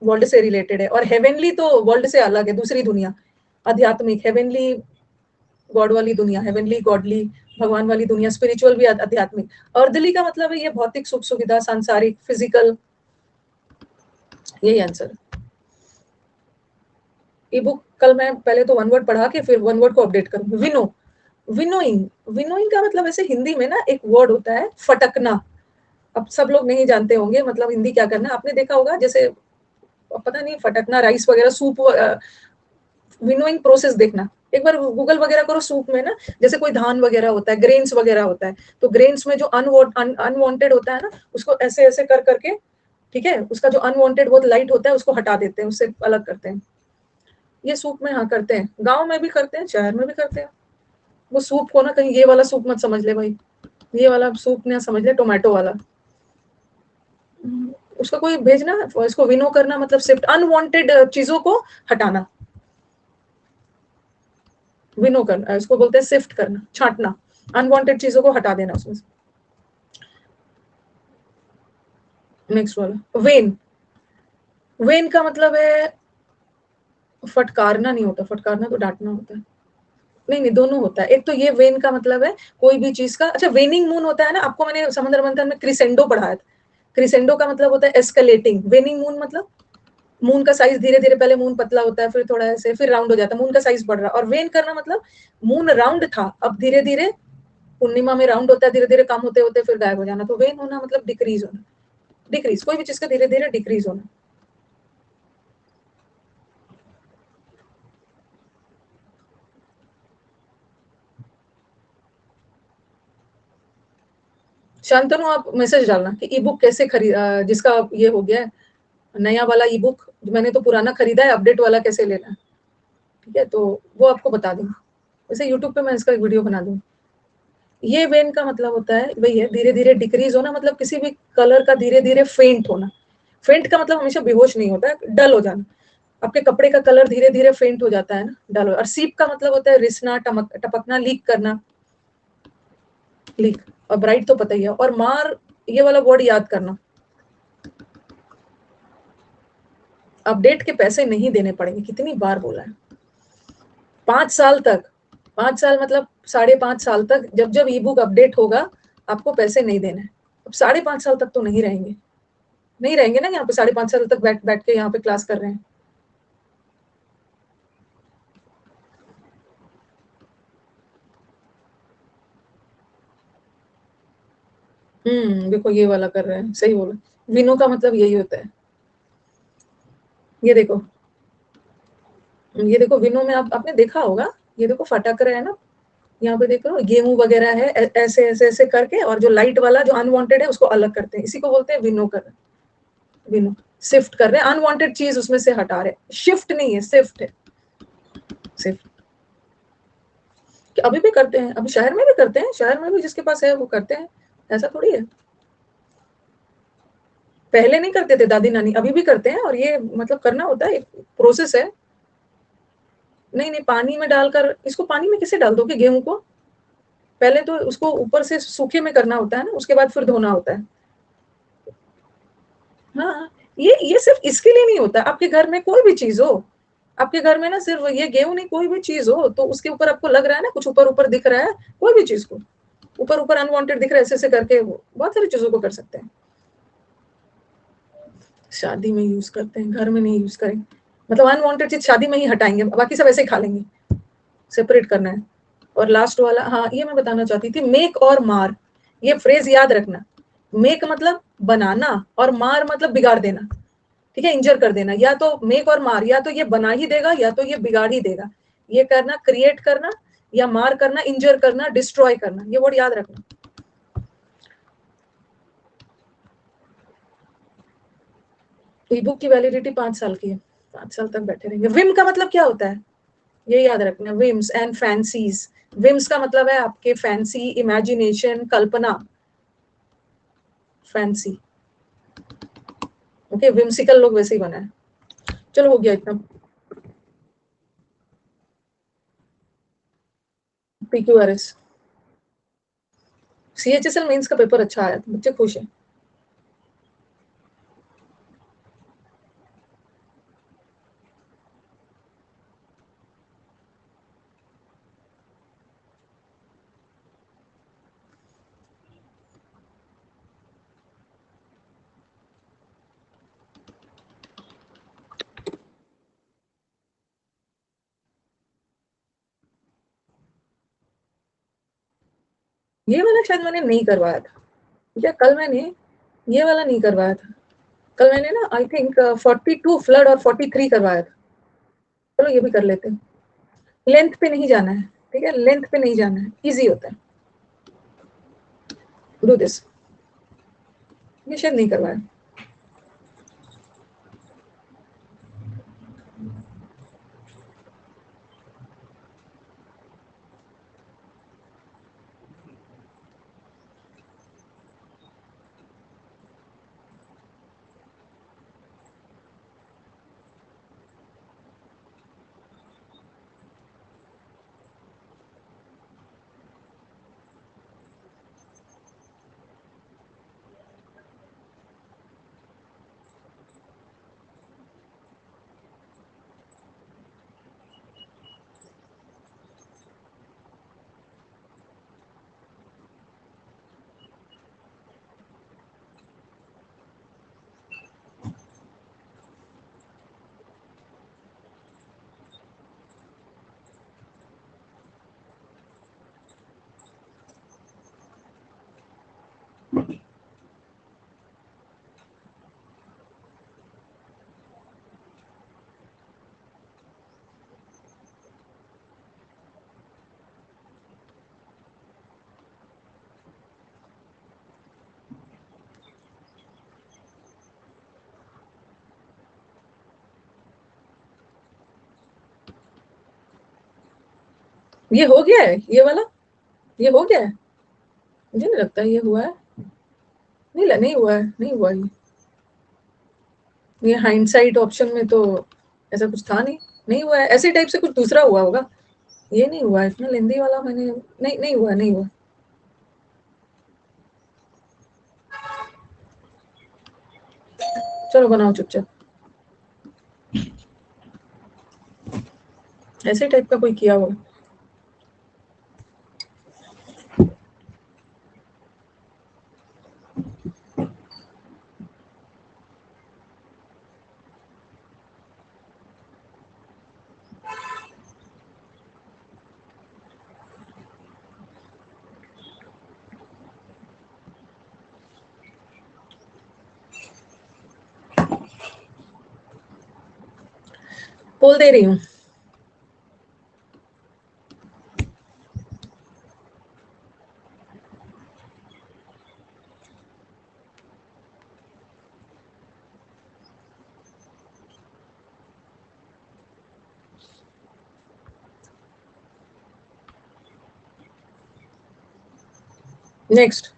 वर्ल्ड से रिलेटेड है, और हेवनली तो वर्ल्ड से अलग है, दूसरी दुनिया, आध्यात्मिक, हेवनली गॉड वाली दुनिया, हेवनली गॉडली भगवान वाली दुनिया, स्पिरिचुअल भी आध्यात्मिक। अर्दली का मतलब है ये भौतिक सुख सुविधा, सांसारिक, फिजिकल, यही आंसर। ई बुक कल मैं पहले तो वन वर्ड पढ़ा के फिर वन वर्ड को अपडेट करूंगी। विनो, विनोइंग, विनोइंग का मतलब ऐसे हिंदी में ना एक वर्ड होता है फटकना। अब सब लोग नहीं जानते होंगे मतलब हिंदी क्या करना, आपने देखा होगा जैसे पता नहीं फटकना, राइस वगैरह, सूप, विनोइंग प्रोसेस देखना, एक बार गूगल वगैरह करो। सूप में ना जैसे कोई धान वगैरह होता है, ग्रेन्स वगैरह होता है, तो ग्रेन्स में जो अनवांटेड होता है ना, उसको ऐसे ऐसे कर करके, ठीक है, उसका जो अनवांटेड बहुत लाइट होता है उसको हटा देते हैं, उससे अलग करते हैं। ये सूप में हाँ करते हैं, गाँव में भी करते हैं, शहर में भी करते हैं। वो सूप को ना कहीं ये वाला सूप मत समझ ले भाई, ये वाला सूप ना समझ ले, टोमेटो वाला। उसका कोई भेजना, इसको विनो करना मतलब सिर्फ अनवांटेड चीजों को हटाना, विनो करना, इसको बोलते हैं सिफ्ट करना, छांटना, अनवांटेड चीजों को हटा देना उसमें से। नेक्स्ट वाला वेन, वेन का मतलब है फटकारना, नहीं होता, फटकारना तो डांटना होता है। नहीं नहीं, दोनों होता है। एक तो ये वेन का मतलब है कोई भी चीज का, अच्छा वेनिंग मून होता है ना, आपको मैंने समुद्र मंथन में क्रिसेंडो पढ़ाया था। क्रिसेंडो का मतलब होता है एस्केलेटिंग, वेनिंग मून मतलब मून का साइज धीरे धीरे, पहले मून पतला होता है, फिर थोड़ा ऐसे, फिर राउंड हो जाता है, मून का साइज बढ़ रहा है। और वेन करना मतलब मून राउंड था, अब धीरे धीरे पूर्णिमा में राउंड होता है, धीरे धीरे कम होते होते फिर गायब हो जाना। तो वेन होना मतलब डिक्रीज होना, डिक्रीज, कोई भी चीज का धीरे धीरे डिक्रीज होना। शांतनु आप मैसेज डालना कि ई बुक कैसे खरीद, जिसका ये हो गया है नया वाला ई बुक, मैंने तो पुराना खरीदा है, अपडेट वाला कैसे लेना है, ठीक है, तो वो आपको बता दूंगी। वैसे यूट्यूब पे मैं इसका वीडियो बना दूंगी। ये वेन का मतलब होता है वही है, धीरे धीरे डिक्रीज होना, मतलब किसी भी कलर का धीरे धीरे फेंट होना। फेंट का मतलब हमेशा बेहोश नहीं होता है, डल हो जाना। आपके कपड़े का कलर धीरे धीरे फेंट हो जाता है ना, डल हो। और सीप का मतलब होता है रिसना, टपकना, लीक करना, लीक। और ब्राइट तो पता ही है। और मार, ये वाला वर्ड याद करना, अपडेट के पैसे नहीं देने पड़ेंगे, कितनी बार बोला है। 5 साल तक, 5 साल मतलब 5.5 साल तक, जब जब ई बुक अपडेट होगा आपको पैसे नहीं देना है। अब 5.5 साल तक तो नहीं रहेंगे, नहीं रहेंगे ना यहाँ पे, 5.5 साल तक बैठ बैठ के यहाँ पे क्लास कर रहे हैं। देखो ये वाला कर रहे हैं, सही बोला। विनो का मतलब यही होता है। ये देखो, ये देखो विनो में आपने देखा होगा, ये देखो फटक रहे हैं ना, यहाँ पे देखो गेहूं वगैरह है, ऐसे ऐसे ऐसे करके, और जो लाइट वाला जो अनवांटेड है उसको अलग करते हैं, इसी को बोलते हैं विनो कर, विनो, शिफ्ट कर रहे हैं, अनवांटेड चीज उसमें से हटा रहे हैं। शिफ्ट नहीं है, शिफ्ट है, शिफ्ट। अभी भी करते हैं, अभी शहर में भी करते हैं, शहर में भी जिसके पास है वो करते हैं, ऐसा थोड़ी है। पहले नहीं करते थे दादी नानी, अभी भी करते हैं, और ये मतलब करना होता है, एक प्रोसेस है। नहीं नहीं, पानी में डालकर, इसको पानी में कैसे डाल दोगे गेहूं को, पहले तो उसको ऊपर से सूखे में करना होता है ना, उसके बाद फिर धोना होता है। हाँ, ये सिर्फ इसके लिए नहीं होता, आपके घर में कोई भी चीज हो, आपके घर में ना सिर्फ ये गेहूं नहीं, कोई भी चीज हो तो उसके ऊपर आपको लग रहा है ना कुछ ऊपर ऊपर दिख रहा है, कोई भी चीज को ऊपर ऊपर अनवांटेड दिख रहा है, ऐसे ऐसे करके बहुत सारी चीजों को कर सकते हैं। शादी में यूज करते हैं, घर में नहीं यूज करेंगे, मतलब अनवांटेड चीज शादी में ही हटाएंगे, बाकी सब ऐसे ही खा लेंगे, सेपरेट करना है। और लास्ट वाला, हाँ ये मैं बताना चाहती थी, मेक और मार, ये फ्रेज याद रखना। मेक मतलब बनाना, और मार मतलब बिगाड़ देना, ठीक है, इंजर कर देना। या तो मेक और मार, या तो ये बना ही देगा या तो ये बिगाड़ ही देगा। ये करना क्रिएट करना, या मार करना इंजर करना, डिस्ट्रॉय करना, ये वर्ड याद रखना। ई बुक की वैलिडिटी 5 साल की है, 5 साल तक बैठे रहेंगे। विम का मतलब क्या होता है ये याद रखना, विम्स एंड फैंसीज। विम्स का मतलब है आपके फैंसी, इमेजिनेशन, कल्पना, फैंसी। ओके, विम्सिकल लोग वैसे ही बना है। चलो हो गया इतना। PQRS, CHSL मेंस का पेपर अच्छा आया, बच्चे खुश हैं। ये वाला शायद मैंने नहीं करवाया था, या कल मैंने ये वाला नहीं करवाया था। कल मैंने ना आई थिंक 42 फ्लड और 43 करवाया था। चलो ये भी कर लेते हैं। लेंथ पे नहीं जाना है, ठीक है, लेंथ पे नहीं जाना है, इजी होता है। Do this. ये शायद नहीं करवाया। ये हो गया है ये वाला, ये हो गया है। मुझे नहीं लगता ये हुआ है। नहीं नहीं हुआ है, नहीं हुआ ये हाइंडसाइट ऑप्शन में तो ऐसा कुछ था नहीं। नहीं हुआ है, ऐसे टाइप से कुछ दूसरा हुआ होगा। ये नहीं हुआ है, इतना लेंदी वाला मैंने नहीं, नहीं हुआ, नहीं हुआ। चलो बनाओ चुपचाप। ऐसे टाइप का कोई किया होगा। बोल दे रही हूँ। नेक्स्ट।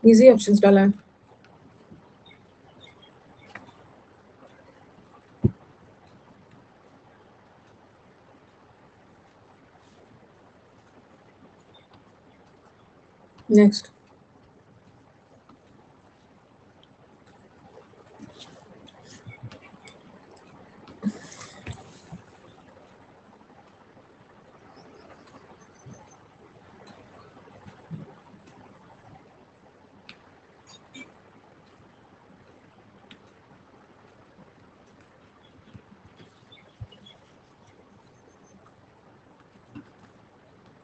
इजी ऑप्शंस डाला है। नेक्स्ट।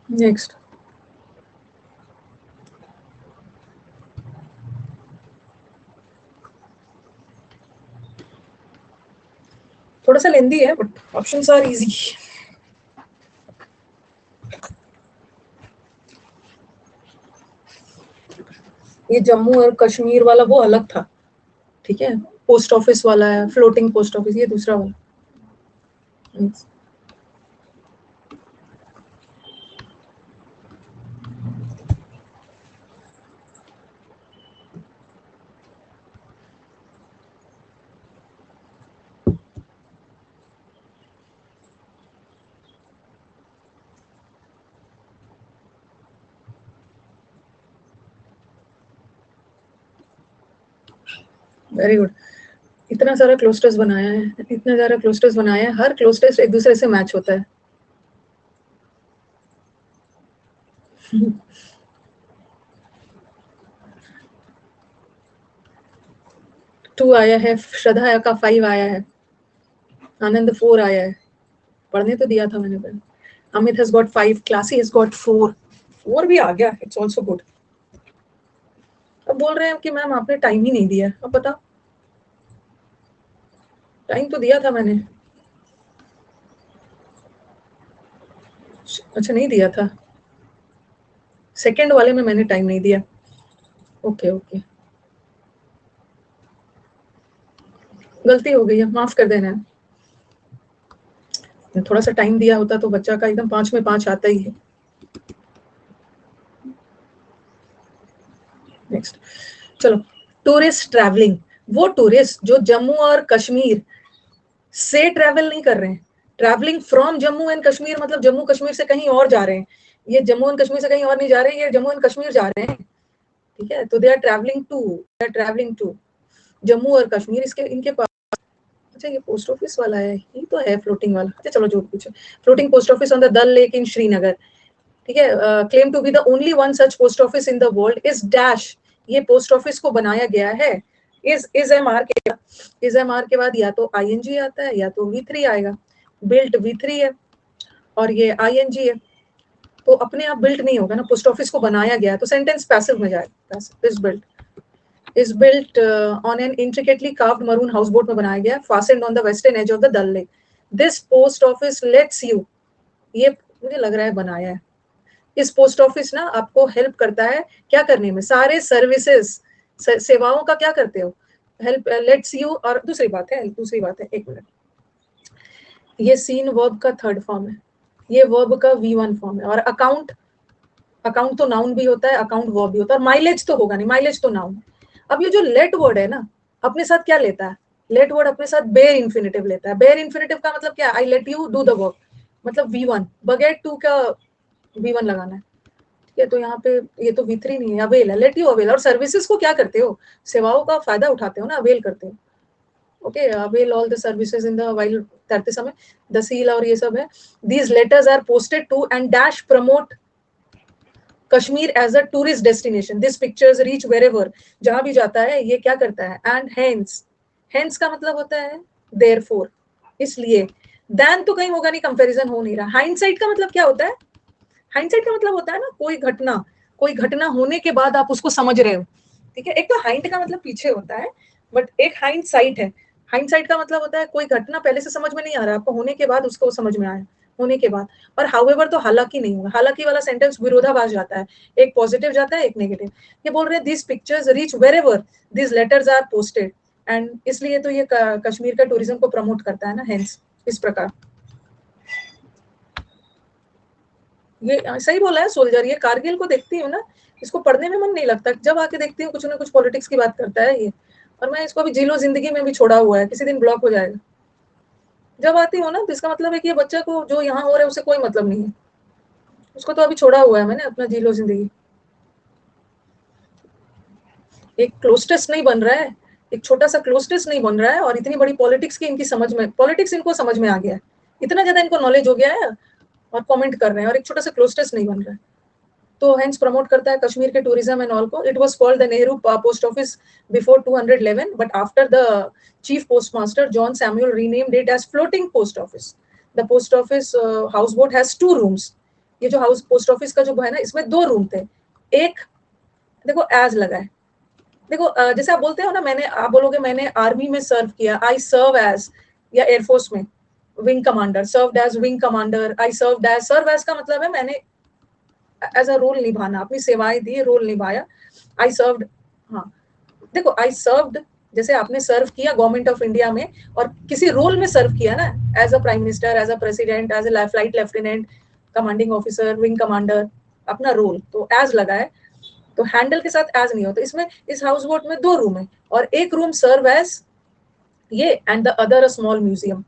नेक्स्ट। सा लेंदी है बट ऑप्शंस आर इजी। ये जम्मू और कश्मीर वाला वो अलग था, ठीक है, पोस्ट ऑफिस वाला है, फ्लोटिंग पोस्ट ऑफिस, ये दूसरा वाला। Very good. इतना सारा क्लोस्टर्स बनाया है, इतना सारा क्लोस्टर्स बनाया है, हर क्लोस्टर्स एक दूसरे से मैच होता है। टू आया है, श्रद्धा का 5 आया है, आनंद 4 आया है, पढ़ने तो दिया था मैंने पहले। Amit has got 5, classy has got 4 भी आ गया, इट्स आल्सो गुड। अब बोल रहे हैं कि मैम आपने टाइम ही नहीं दिया। अब बताओ, टाइम तो दिया था मैंने। अच्छा नहीं दिया था, सेकंड वाले में मैंने टाइम नहीं दिया। ओके ओके, गलती हो गई है, माफ कर देना। थोड़ा सा टाइम दिया होता तो बच्चा का एकदम 5 में 5 आता ही है। नेक्स्ट, चलो, टूरिस्ट ट्रैवलिंग, वो टूरिस्ट जो जम्मू और कश्मीर से ट्रैवल नहीं कर रहे हैं, travelling from Jammu and Kashmir, मतलब जम्मू कश्मीर से कहीं और जा रहे हैं। ये जम्मू एंड कश्मीर से कहीं और नहीं जा रहे हैं, ये जम्मू एंड कश्मीर जा रहे हैं, ठीक है। तो they are travelling to Jammu और कश्मीर। इसके इनके पास, अच्छा ये पोस्ट ऑफिस वाला है, ये तो है फ्लोटिंग वाला। अच्छा चलो जो कुछ, floating post office on the Dal lake in Srinagar, ठीक है। Claim to be the only one such post office in the world is dash. ये पोस्ट ऑफिस को बनाया गया है इज एमआर के बाद या तो आईएनजी आता है या तो V3 आएगा। बिल्ट V3 है और ये आईएनजी है, तो अपने आप बिल्ट नहीं होगा ना, पोस्ट ऑफिस को बनाया गया है, तो सेंटेंस पैसिव में जाएगा। is built on an intricately carved maroon houseboat में बनाया गया, fastened on the western edge of the Dal Lake. This post office lets you, ये मुझे लग रहा है बनाया है। इस पोस्ट ऑफिस ना आपको हेल्प करता है क्या करने में, सारे सर्विसेज, सेवाओं का क्या करते हो, हेल्प लेट्स यू। और दूसरी बात है, एक मिनट, ये सीन वर्ब का थर्ड फॉर्म है, ये वर्ब का V1 फॉर्म है। और अकाउंट तो नाउन भी होता है, अकाउंट वर्ब भी होता है, और माइलेज तो होगा नहीं, माइलेज तो नाउन। अब ये जो लेट वर्ड है ना, अपने साथ क्या लेता है, लेट वर्ड अपने साथ बेयर इन्फिनेटिव लेता है। बेयर इन्फिनेटिव का मतलब क्या, I let you do the work, मतलब V1 बगैर टू का V1 लगाना है, ठीक है। तो यहाँ पे ये तो V3 नहीं है, अवेल है, लेट यू अवेल। और सर्विसेज को क्या करते हो, सेवाओं का फायदा उठाते हो ना, अवेल करते हो। Okay, avail all the services in the while, तैरते समय, द सील और ये सब है। These letters are posted to and dash promote Kashmir as a tourist destination, this pictures reach wherever, जहां भी जाता है ये क्या करता है। एंड हेंस का मतलब होता है देयरफॉर, इसलिए। देन तो कहीं होगा नहीं, कंपैरिजन हो नहीं रहा। हाइंडसाइट का मतलब क्या होता है, हाइंडसाइट का मतलब होता है ना कोई घटना होने के बाद आप उसको समझ रहे हो, ठीक है। एक तो हाइंड का मतलब पीछे होता है, बट एक हाइंडसाइट है। हाइंडसाइट का मतलब होता है कोई घटना पहले से समझ में नहीं आ रहा, आपको होने के बाद उसको समझ में आया, होने के बाद। और हाउएवर तो हालांकि नहीं होगा, हालांकि वाला सेंटेंस विरोधाभास जाता है, एक पॉजिटिव जाता है एक नेगेटिव। ये बोल रहे हैं this pictures reach wherever this letters are posted, and इसलिए तो ये कश्मीर का टूरिज्म को प्रमोट करता है ना, हेंस इस प्रकार। ये सही बोला है सोल्जर, ये कारगिल को देखती हूँ ना, इसको पढ़ने में मन नहीं लगता, जब आके देखती हूँ कुछ ना कुछ पॉलिटिक्स की बात करता है ये। और मैं इसको अभी जीलो जिंदगी में भी छोड़ा हुआ है, किसी दिन ब्लॉक हो जाएगा। जब आती हूँ ना तो इसका मतलब है कि ये बच्चा को जो यहाँ हो रहा है उसे कोई मतलब नहीं है, उसको तो अभी छोड़ा हुआ है मैंने अपना जीलो जिंदगी। एक क्लोस्टेस नहीं बन रहा है, एक छोटा सा क्लोस्टेस नहीं बन रहा है, और इतनी बड़ी पॉलिटिक्स की इनकी समझ में, पॉलिटिक्स इनको समझ में आ गया है, इतना ज्यादा इनको नॉलेज हो गया है, और कमेंट कर रहे हैं, और एक छोटा सा क्लोस्टेस नहीं बन रहा है। तो हेंस प्रमोट करता है कश्मीर के टूरिज्म एंड ऑल को। It was called the Nehru post office before 211, but after the chief postmaster John Samuel renamed it as floating post office. The post office houseboat has 2 rooms. ये जो house post office का जो है ना, इसमें 2 room थे। एक देखो एज लगा है, देखो जैसे आप बोलते हो ना, मैंने, आप बोलोगे मैंने आर्मी में सर्व किया, आई सर्व एज, या एयरफोर्स में, wing commander, served as wing commander, I served as, serve as का मतलब है मैंने एज अ रोल निभाना, अपनी सेवाएं दी, रोल निभाया। आई सर्व्ड, हाँ देखो आई सर्व्ड, जैसे आपने सर्व किया गवर्नमेंट ऑफ इंडिया में और किसी रोल में सर्व किया ना, as a prime minister, as a president, as a flight lieutenant, commanding officer, wing commander, अपना रोल तो एज लगा है। तो हैंडल के साथ एज नहीं होता। इसमें इस हाउस बोट में 2 रूम है और एक रूम सर्व एज ये and the other a small museum.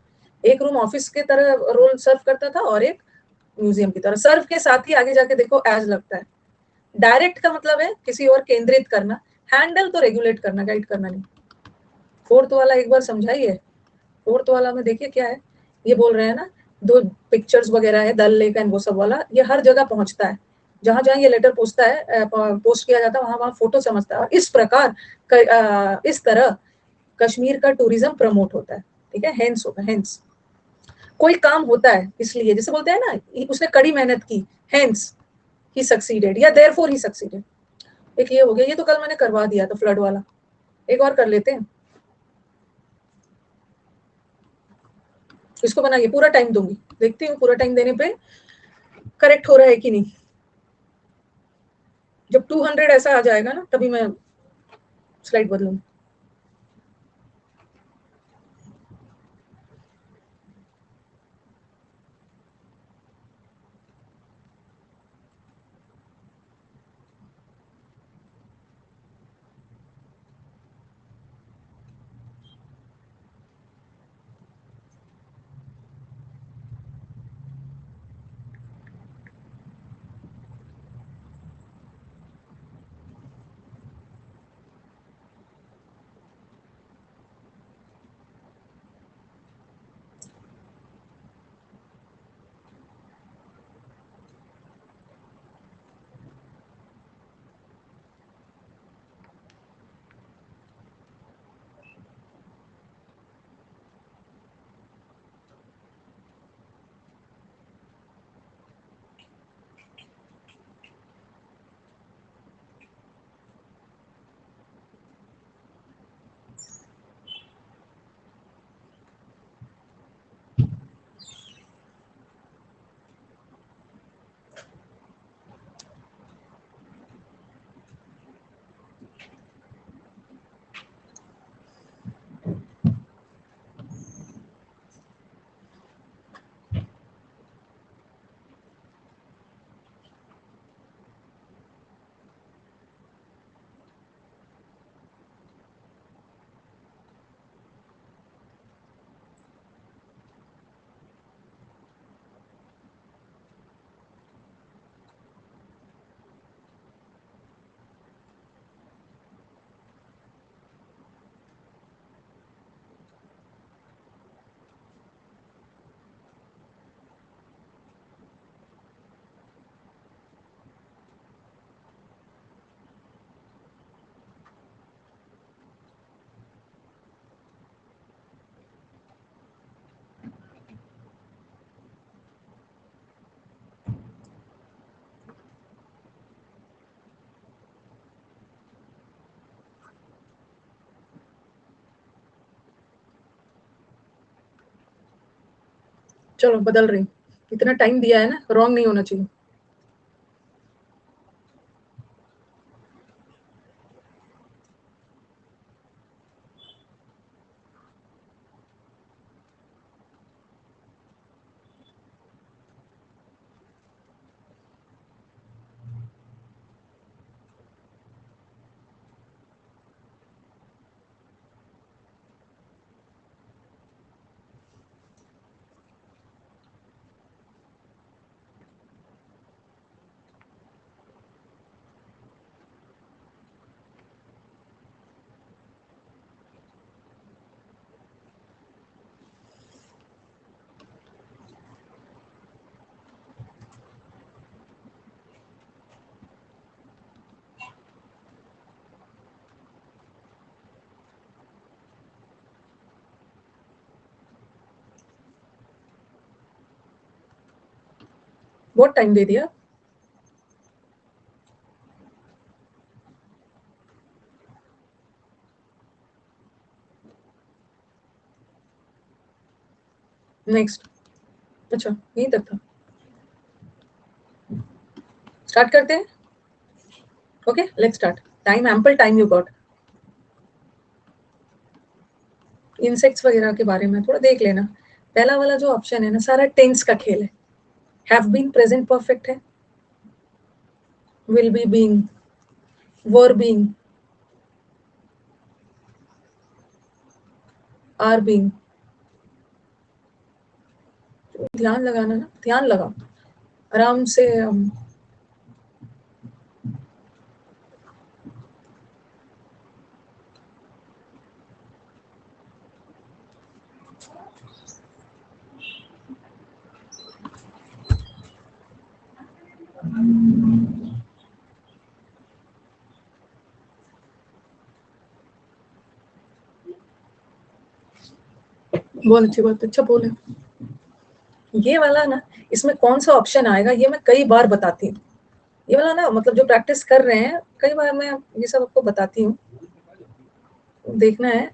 एक रूम ऑफिस के तरह रोल सर्व करता था और एक म्यूजियम की तरह। सर्व के साथ ही आगे जाके देखो एज लगता है। डायरेक्ट का मतलब है किसी और केंद्रित करना, हैंडल तो रेगुलेट करना, गाइड करना नहीं। फोर्थ वाला एक बार समझाइए। फोर्थ वाला में देखिए क्या है, ये बोल रहे हैं ना 2 पिक्चर्स वगैरह है, दल लेक एंड वो सब वाला, ये हर जगह पहुंचता है। जहां जहां ये लेटर पोस्ट किया जाता है वहां वहां फोटो समझता है। और इस प्रकार इस तरह कश्मीर का टूरिज्म प्रमोट होता है। ठीक है, हेंस होता है, हेंस कोई काम होता है इसलिए, जैसे बोलते हैं ना उसने कड़ी मेहनत की, हेंस ही सक्सीडेड या देयरफॉर ही सक्सीडेड। एक ये हो गया, ये तो कल मैंने करवा दिया था फ्लड वाला। एक और कर लेते हैं, इसको बनाइए, पूरा टाइम दूंगी, देखती हूँ पूरा टाइम देने पे करेक्ट हो रहा है कि नहीं। जब 200 ऐसा आ जाएगा ना तभी मैं स्लाइड बदलूंगी। चलो बदल रही, इतना टाइम दिया है ना, रॉन्ग नहीं होना चाहिए। बहुत टाइम दे दिया। नेक्स्ट, अच्छा यहीं तक था, स्टार्ट करते हैं। Okay let's start. Time, ample time you got. Insects वगैरह के बारे में थोड़ा देख लेना। पहला वाला जो ऑप्शन है ना, सारा टेंस का खेल है। हैव बीन प्रेजेंट परफेक्ट है, will be being, were being, are being. ध्यान लगाना ना, ध्यान लगाओ आराम से। बहुत अच्छी बात, अच्छा बोले। ये वाला ना, इसमें कौन सा ऑप्शन आएगा ये मैं कई बार बताती हूँ। ये वाला ना, मतलब जो प्रैक्टिस कर रहे हैं कई बार मैं ये सब आपको बताती हूँ, देखना है।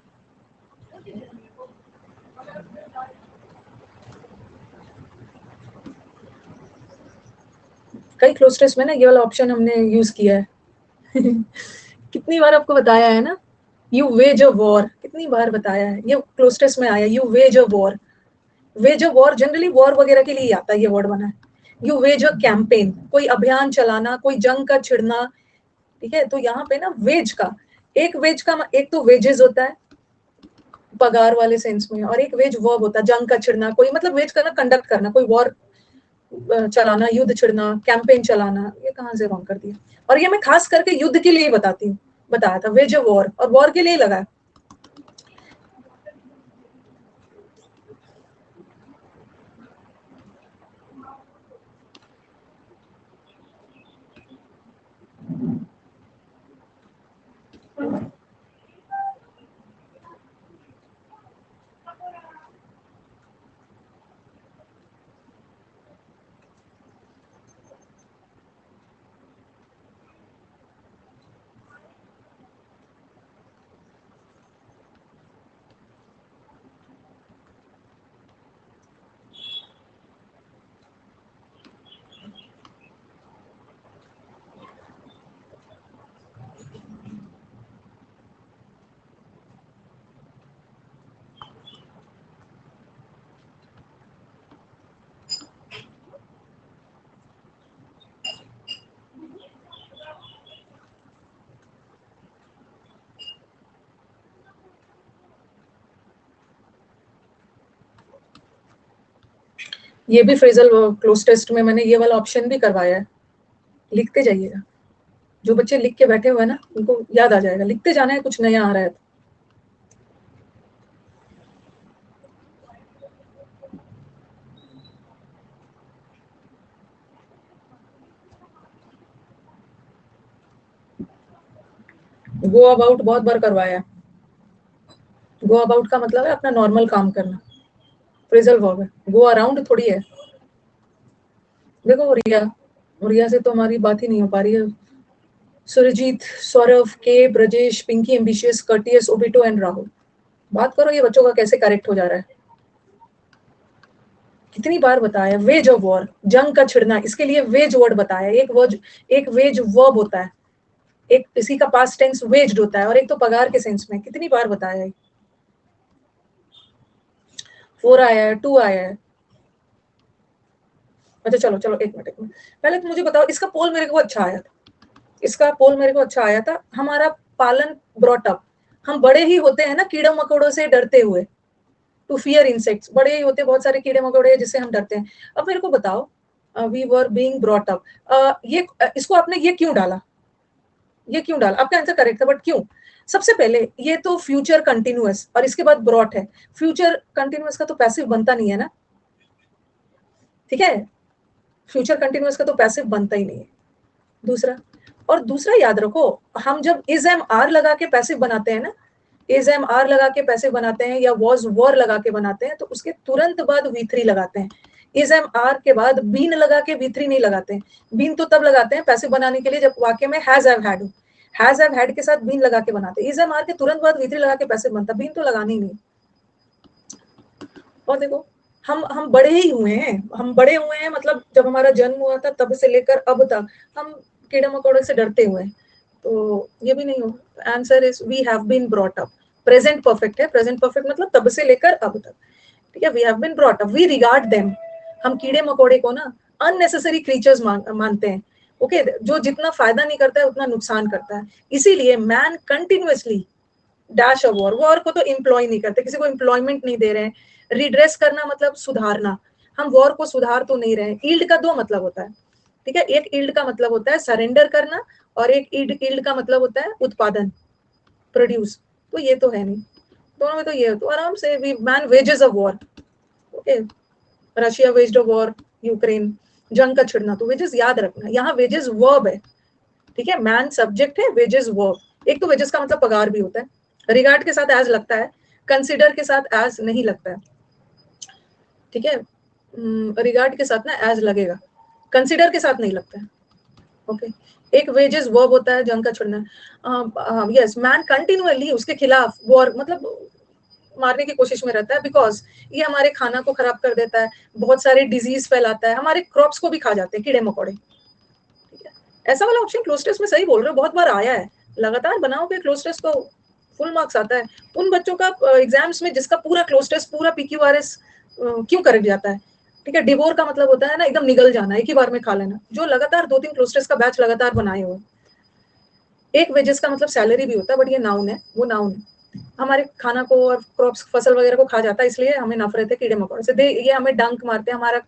कई क्लोज टेस्ट में ना ये वाला ऑप्शन हमने यूज किया है। कितनी बार आपको बताया है ना, यू वेज अ वॉर, कितनी बार बताया है, ये क्लोज टेस्ट में आया, you wage a war. Wage a war generally war वगैरह के लिए ही आता है, ये वर्ड बना है। यू वेज अ कैंपेन, कोई अभियान चलाना, कोई जंग का छिड़ना, ठीक है। तो यहाँ पे ना वेज का, एक वेज का एक तो वेजेस होता है पगार वाले सेंस में, और एक वेज वर्ब होता है जंग का छिड़ना, कोई मतलब वेज का ना कंडक्ट करना, कोई वॉर चलाना, युद्ध छिड़ना, कैंपेन चलाना। ये कहाँ से रॉन्ग कर दिया। और ये मैं खास करके युद्ध के लिए बताती हूँ, बताया था वेज वॉर, और वॉर के लिए लगा है। ये भी फ्रेजल क्लोज टेस्ट में मैंने ये वाला ऑप्शन भी करवाया है, लिखते जाइएगा। जो बच्चे लिख के बैठे हुए हैं ना, उनको याद आ जाएगा, लिखते जाना है, कुछ नया आ रहा है तो। गो अबाउट बहुत बार करवाया है। गो अबाउट का मतलब है अपना नॉर्मल काम करना, फ्रेजल वर्ब है। गो अराउंड थोड़ी है। देखो रिया, रिया से तो हमारी बात ही नहीं हो पा रही है। Surjit, Saurabh, K, Brajesh, Pinky, ambitious, courteous, Obito and Rahul, बात करो ये बच्चों का कैसे करेक्ट हो जा रहा है। कितनी बार बताया वेज ऑफ वॉर, जंग का छिड़ना, इसके लिए वेज वर्ड बताया। एक वर्ड, एक वेज वर्ब होता है, एक इसी का पास्ट टेंस वेज्ड होता है, और एक तो पगार के सेंस में। कितनी बार बताया है। 4 आया है, 2 आया है। अच्छा चलो चलो, एक मिनट एक मिनट, पहले तो मुझे बताओ, इसका पोल मेरे को अच्छा आया था, इसका पोल मेरे को अच्छा आया था। हमारा पालन ब्रॉट अप, हम बड़े ही होते हैं ना कीड़ों मकोड़ों से डरते हुए, टू फियर इंसेक्ट्स, बड़े ही होते बहुत सारे कीड़े मकोड़े जिससे हम डरते हैं। अब मेरे को बताओ, we were being brought up, ये इसको आपने ये क्यों डाला, ये क्यों डाला। आपका आंसर करेक्ट था, बट क्यों। सबसे पहले ये तो फ्यूचर कंटिन्यूअस, और इसके बाद ब्रॉट है। फ्यूचर कंटिन्यूअस का तो पैसिव बनता नहीं है ना, ठीक है। फ्यूचर कंटिन्यूअस का तो पैसिव बनता ही नहीं है। दूसरा, और दूसरा याद रखो, हम जब इज एम आर लगा के पैसिव बनाते हैं ना, इज एम आर लगा के पैसिव बनाते हैं, या वॉज वॉर लगा के बनाते हैं, तो उसके तुरंत बाद V3 लगाते हैं। इज एम आर के बाद बीन लगा के V3 नहीं लगाते हैं। बीन तो तब लगाते हैं पैसिव बनाने के लिए जब वाक्य में हैज हैव हैड हो। हैज हैव हैड के साथ बीन लगा के बनाते हैं। इज एम आर के तुरंत बाद V3 लगा के पैसिव बनता, बीन तो लगानी नहीं। और देखो, हम बड़े ही हुए हैं, हम बड़े हुए हैं मतलब जब हमारा जन्म हुआ था तब से लेकर अब तक हम कीड़े मकोड़े से डरते हुए हैं। तो ये भी नहीं हो। Answer is we have been brought up. Present perfect है, प्रेजेंट परफेक्ट मतलब तब से लेकर अब तक, ठीक है। We have been brought up, we regard them. हम कीड़े मकोड़े को ना अननेसेसरी क्रीचर्स मानते हैं, ओके जो जितना फायदा नहीं करता है उतना नुकसान करता है। इसीलिए man continuously dash a war. War को तो एम्प्लॉय नहीं करते, किसी को एम्प्लॉयमेंट नहीं दे रहे हैं। रिड्रेस करना मतलब सुधारना, हम वॉर को सुधार तो नहीं रहे हैं। ईल्ड का दो मतलब होता है, ठीक है। एक ईल्ड का मतलब होता है सरेंडर करना, और एक ईल्ड का मतलब होता है उत्पादन, प्रोड्यूस। तो ये तो है नहीं, दोनों में तो ये तो आराम से we man wages a war, okay. Russia waged a war, Ukraine, जंग का छिड़ना। तो वेजेस याद रखना, यहाँ वेजेस वर्ब है, ठीक है। मैन सब्जेक्ट है, वेजेस वर्ब। एक तो वेजेस का मतलब पगार भी होता है, रिगार्ड के साथ एज लगता है, कंसिडर के साथ एज नहीं लगता है, ठीक है। रिगार्ड के साथ ना एज लगेगा, कंसिडर के साथ नहीं लगता है, ओके। एक वेजेस वर्ब होता है जंग का छोड़ना। यस, मैन कंटिन्यूअली उसके खिलाफ वॉर मतलब मारने की कोशिश में रहता है, बिकॉज ये हमारे खाना को खराब कर देता है, बहुत सारे डिजीज फैलाता है, हमारे क्रॉप्स को भी खा जाते हैं कीड़े मकोड़े, ठीक है। ऐसा वाला ऑप्शन क्लोज टेस्ट में सही बोल रहे हो, बहुत बार आया है। लगातार बनाओगे क्लोज टेस्ट तो फुल मार्क्स आता है। उन बच्चों का एग्जाम्स में जिसका पूरा क्लोज टेस्ट पूरा PQRS क्यों करेक्ट जाता है, ठीक है। डिवोर का मतलब होता है ना एकदम निगल जाना, एक ही बार में खा लेना। जो लगातार 2-3 क्लोज टेस्ट का बैच लगातार बनाए हुए। एक वेजेस का मतलब सैलरी भी होता है, बट ये नाउन है, वो नाउन है। हमारे खाना को और क्रॉप्स फसल वगैरह को खा जाता है, इसलिए हमें नफरत है कीड़े मकोड़े से। ये हमें डंक मारते हैं, हमारा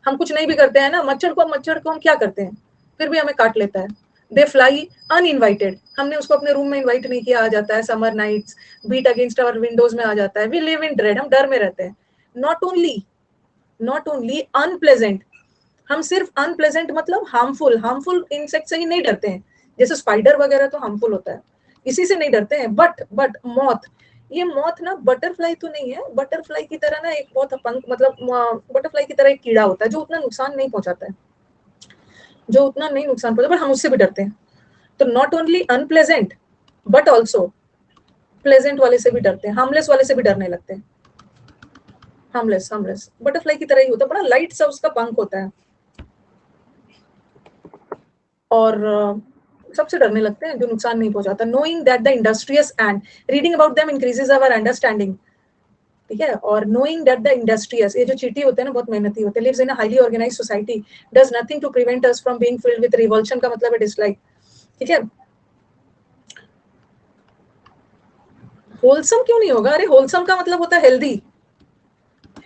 हम कुछ नहीं भी करते हैं ना, मच्छर को हम क्या करते हैं, फिर भी हमें काट लेता है। दे फ्लाई अनइनवाइटेड, हमने उसको अपने रूम में इनवाइट नहीं किया, आ जाता है summer nights, beat against our windows में आ जाता है। वी लिव इन ड्रेड, हम डर में रहते हैं। नॉट ओनली अनप्लेजेंट, हम सिर्फ अनप्लेजेंट मतलब हार्मफुल इंसेक्ट से ही नहीं डरते हैं। जैसे स्पाइडर वगैरह तो हार्मफुल होता है, इसी से नहीं डरते हैं। बट मौत, ये मौत ना बटरफ्लाई तो नहीं है, बटरफ्लाई की तरह ना एक बहुत पंख मतलब बटरफ्लाई की तरह एक कीड़ा होता है जो उतना नुकसान नहीं पहुंचाता है, बट हम उससे भी डरते हैं। तो not only unpleasant but also pleasant वाले से भी डरते हैं, हार्मलेस वाले से भी डरने लगते हैं। हार्मलेस बटरफ्लाई की तरह ही होता है, बड़ा लाइट सा उसका पंख होता है, और सबसे डरने लगते हैं जो नुकसान नहीं पहुंचाता। Knowing that the industrious and reading about them increases our understanding, ठीक है। और नोइंग दैट द इंडस्ट्रियस, ये जो चींटी होते हैं ना बहुत मेहनती होते हैं, lives in a highly organised society, does nothing to prevent us from being filled with revulsion का मतलब है डिसलाइक, ठीक है। होलसम क्यों नहीं होगा, अरे होलसम का मतलब होता है healthy,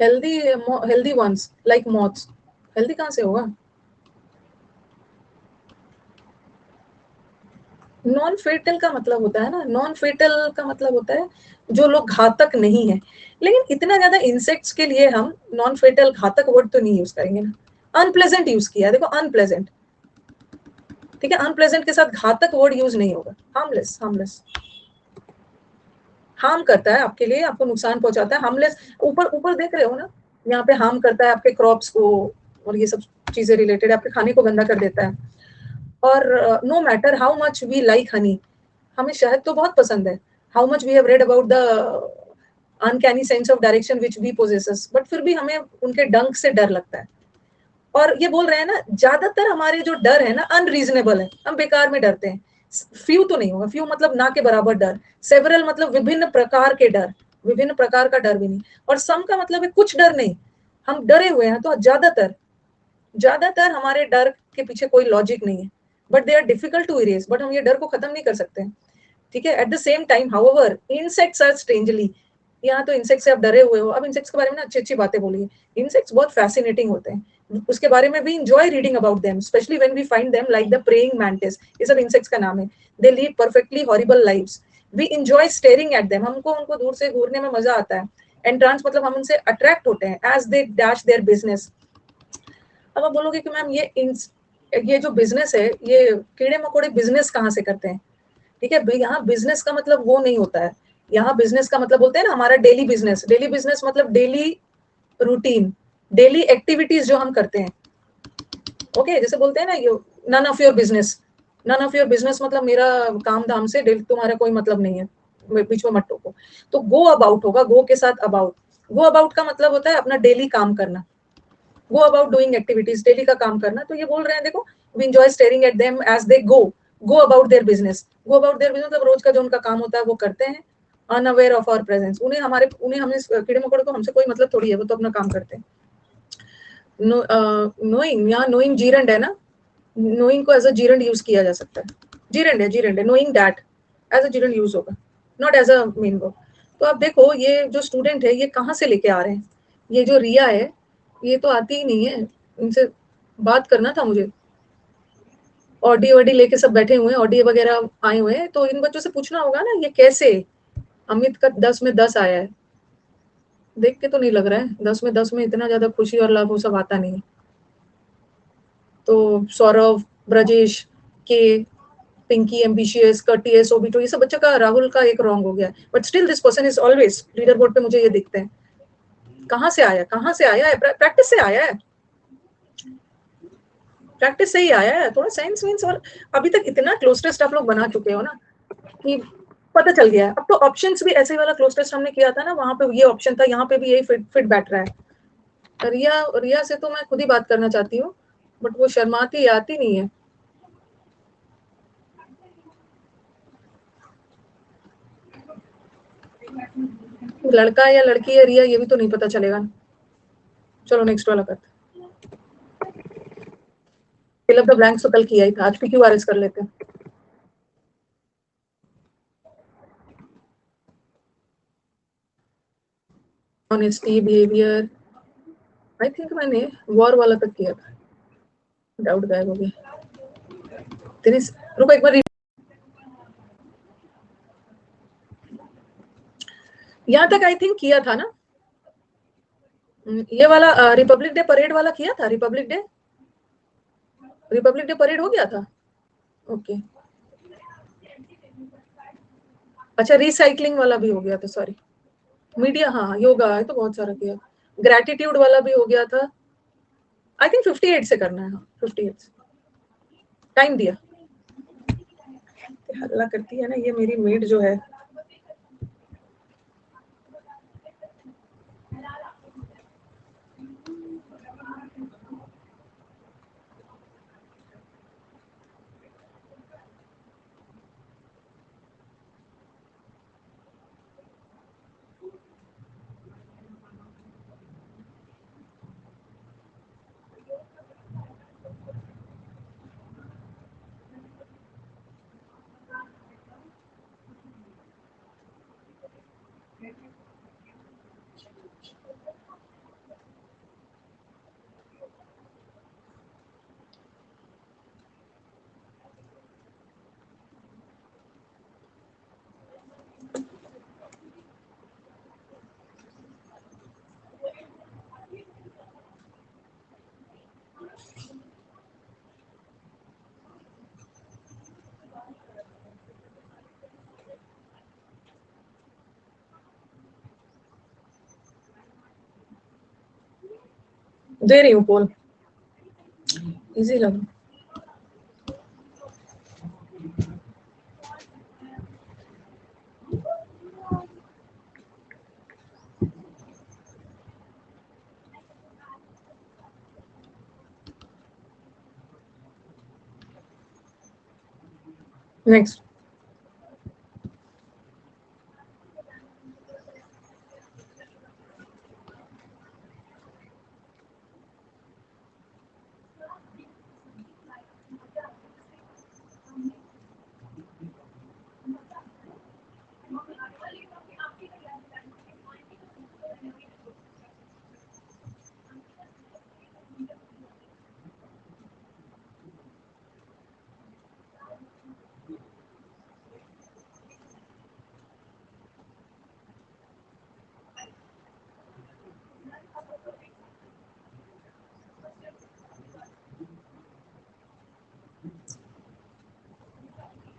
healthy healthy ones like moths, healthy कहाँ से होगा। नॉन फेटल का मतलब होता है ना, नॉन फेटल का मतलब होता है जो लोग घातक नहीं है। लेकिन इतना ज्यादा इंसेक्ट्स के लिए हम नॉन फेटल घातक वर्ड तो नहीं यूज करेंगे ना। अनप्लेजेंट यूज किया है, देखो अनप्लेजेंट, ठीक है। अनप्लेजेंट के साथ घातक वर्ड यूज नहीं होगा। हार्मलेस हार्म करता है आपके लिए, आपको नुकसान पहुंचाता है। हार्मलेस ऊपर ऊपर देख रहे हो ना, यहाँ पे हार्म करता है आपके क्रॉप्स को, और ये सब चीजें रिलेटेड आपके खाने को गंदा कर देता है। और no matter how much we like honey, हमें शहद तो बहुत पसंद है, how much we have read about the uncanny sense of direction which we possesses, but फिर भी हमें उनके डंक से डर लगता है। और ये बोल रहे हैं ना, ज्यादातर हमारे जो डर है ना अनरीजनेबल है, हम बेकार में डरते हैं। फ्यू तो नहीं होगा, फ्यू मतलब ना के बराबर डर, सेवरल मतलब विभिन्न प्रकार के डर, विभिन्न प्रकार का डर भी नहीं, और सम का मतलब है कुछ डर नहीं, हम डरे हुए हैं। तो ज्यादातर हमारे डर के पीछे कोई लॉजिक नहीं है, but they are difficult to erase, but हम ये डर को खत्म नहीं कर सकते, ठीक है। At the same time however insects are strangely, यहाँ तो इंसेक्ट से आप डरे हुए हो। अब इंसेक्ट्स के बारे में ना अच्छी अच्छी बातें बोलिए, इंसेक्ट्स बहुत फैसिनेटिंग होते हैं, उसके बारे में भी enjoy reading about them, specially when we find them like the praying mantis, ये सब इंसेक्ट्स का नाम है। They lead perfectly horrible lives, we enjoy staring at them, हमको उनको दूर से घूरने में मजा आता है। एंट्रांस मतलब हम उनसे अट्रैक्ट होते हैं as they dash their business. अब आप बोलोगे कि मैम ये जो बिजनेस है, ये कीड़े मकोड़े बिजनेस कहाँ से करते हैं, ठीक है। यहाँ बिजनेस का मतलब वो नहीं होता है, यहाँ बिजनेस का मतलब बोलते हैं ना हमारा डेली बिजनेस मतलब डेली रूटीन, डेली एक्टिविटीज जो हम करते हैं, ओके। जैसे बोलते हैं ना you none of your business, none of your business मतलब मेरा काम धाम से तुम्हारा कोई मतलब नहीं है, बीच में मत टोको। तो गो अबाउट होगा, गो के साथ अबाउट, गो अबाउट का मतलब होता है अपना डेली काम करना, go about doing activities, daily का काम करना। तो ये बोल रहे हैं देखो, we enjoy staring at them as they go about their business. Go about their business मतलब रोज का जो उनका काम होता है वो करते हैं, अनअवेयर ऑफ आवर प्रेजेंस। उन्हें हमें कीड़े मकोड़े को हमसे कोई मतलब थोड़ी है, वो तो अपना काम करते हैं। नोइंग, यहाँ नोइंग जीरंड है ना, नोइंग को एज अ जीरंड यूज किया जा सकता है, जीरंड है, knowing that as a gerund use होगा, not as a main verb. तो आप देखो ये जो स्टूडेंट है ये कहाँ से लेके आ रहे हैं, ये जो रिया है ये तो आती ही नहीं है, इनसे बात करना था मुझे। ऑडी वडी लेके सब बैठे हुए हैं, ऑडी वगैरह आए हुए हैं, तो इन बच्चों से पूछना होगा ना ये कैसे। अमित का 10 में 10 आया है, देख के तो नहीं लग रहा है 10 में 10 में इतना ज्यादा खुशी और लाभ वो सब आता नहीं है। तो सौरभ, ब्रजेश के, पिंकी, एम्बिशियस, कर्टियस, ओबिटो, ये सब बच्चा का, राहुल का एक रॉन्ग हो गया, but still this person is always leader board पे, मुझे ये दिखते हैं। कहाँ से आया, कहाँ से आया है, प्रैक्टिस से आया है, प्रैक्टिस से ही आया है। थोड़ा साइंस मीन्स, और अभी तक इतना क्लोज टेस्ट आप लोग बना चुके हो ना कि पता चल गया है। अब तो ऑप्शंस भी ऐसे वाला क्लोज टेस्ट हमने किया था ना, वहां पे ये ऑप्शन था, यहाँ पे भी यही फिट बैठ रहा है। रिया से तो मैं खुद ही बात करना चाहती हूँ, बट वो शर्माती आती नहीं है। लड़का है या लड़की है रिया, ये भी तो नहीं पता चलेगा। चलो नेक्स्ट वाला करते, फिल अप द ब्लैंक्स तो कल किया ही था, आज PQRS कर लेते हैं। ऑनेस्टी, बिहेवियर, आई थिंक मैंने वॉर वाला तक किया था, डाउट गायब हो गया। तेरे रुको एक बार, यहाँ तक आई थिंक किया था ना। ये वाला रिपब्लिक डे परेड वाला किया था, रिपब्लिक डे परेड हो गया था। ओके, अच्छा रिसाइकलिंग वाला भी हो गया था, सॉरी। मीडिया, हाँ योगा है तो बहुत सारा किया। ग्रेटिट्यूड वाला भी हो गया था, आई थिंक 58 से करना है, हाँ 58 से टाइम दिया। हल्ला करती है ना ये मेरी मेड जो है। दे रही हूँ पोल, इजी लगा। नेक्स्ट,